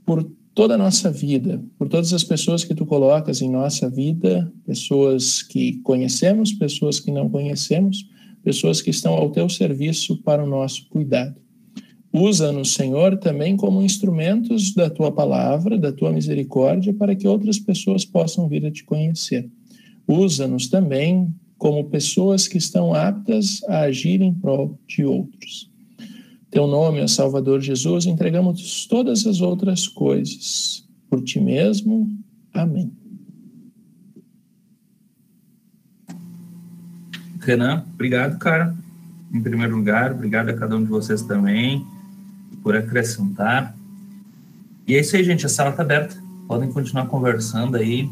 por toda a nossa vida, por todas as pessoas que Tu colocas em nossa vida, pessoas que conhecemos, pessoas que não conhecemos, pessoas que estão ao Teu serviço para o nosso cuidado. Usa-nos, Senhor, também como instrumentos da Tua palavra, da Tua misericórdia, para que outras pessoas possam vir a Te conhecer. Usa-nos também como pessoas que estão aptas a agir em prol de outros. Teu nome, ó Salvador Jesus, entregamos todas as outras coisas. Por Ti mesmo. Amém. Renan, obrigado, cara. Em primeiro lugar, obrigado a cada um de vocês também por acrescentar. E é isso aí, gente. A sala está aberta. Podem continuar conversando aí.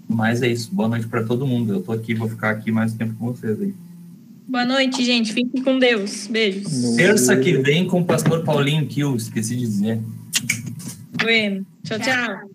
Mas é isso. Boa noite para todo mundo. Eu tô aqui, vou ficar aqui mais tempo com vocês aí. Boa noite, gente. Fiquem com Deus. Beijos. Terça que vem com o pastor Paulinho Kiel, esqueci de dizer. Bueno. Tchau, tchau.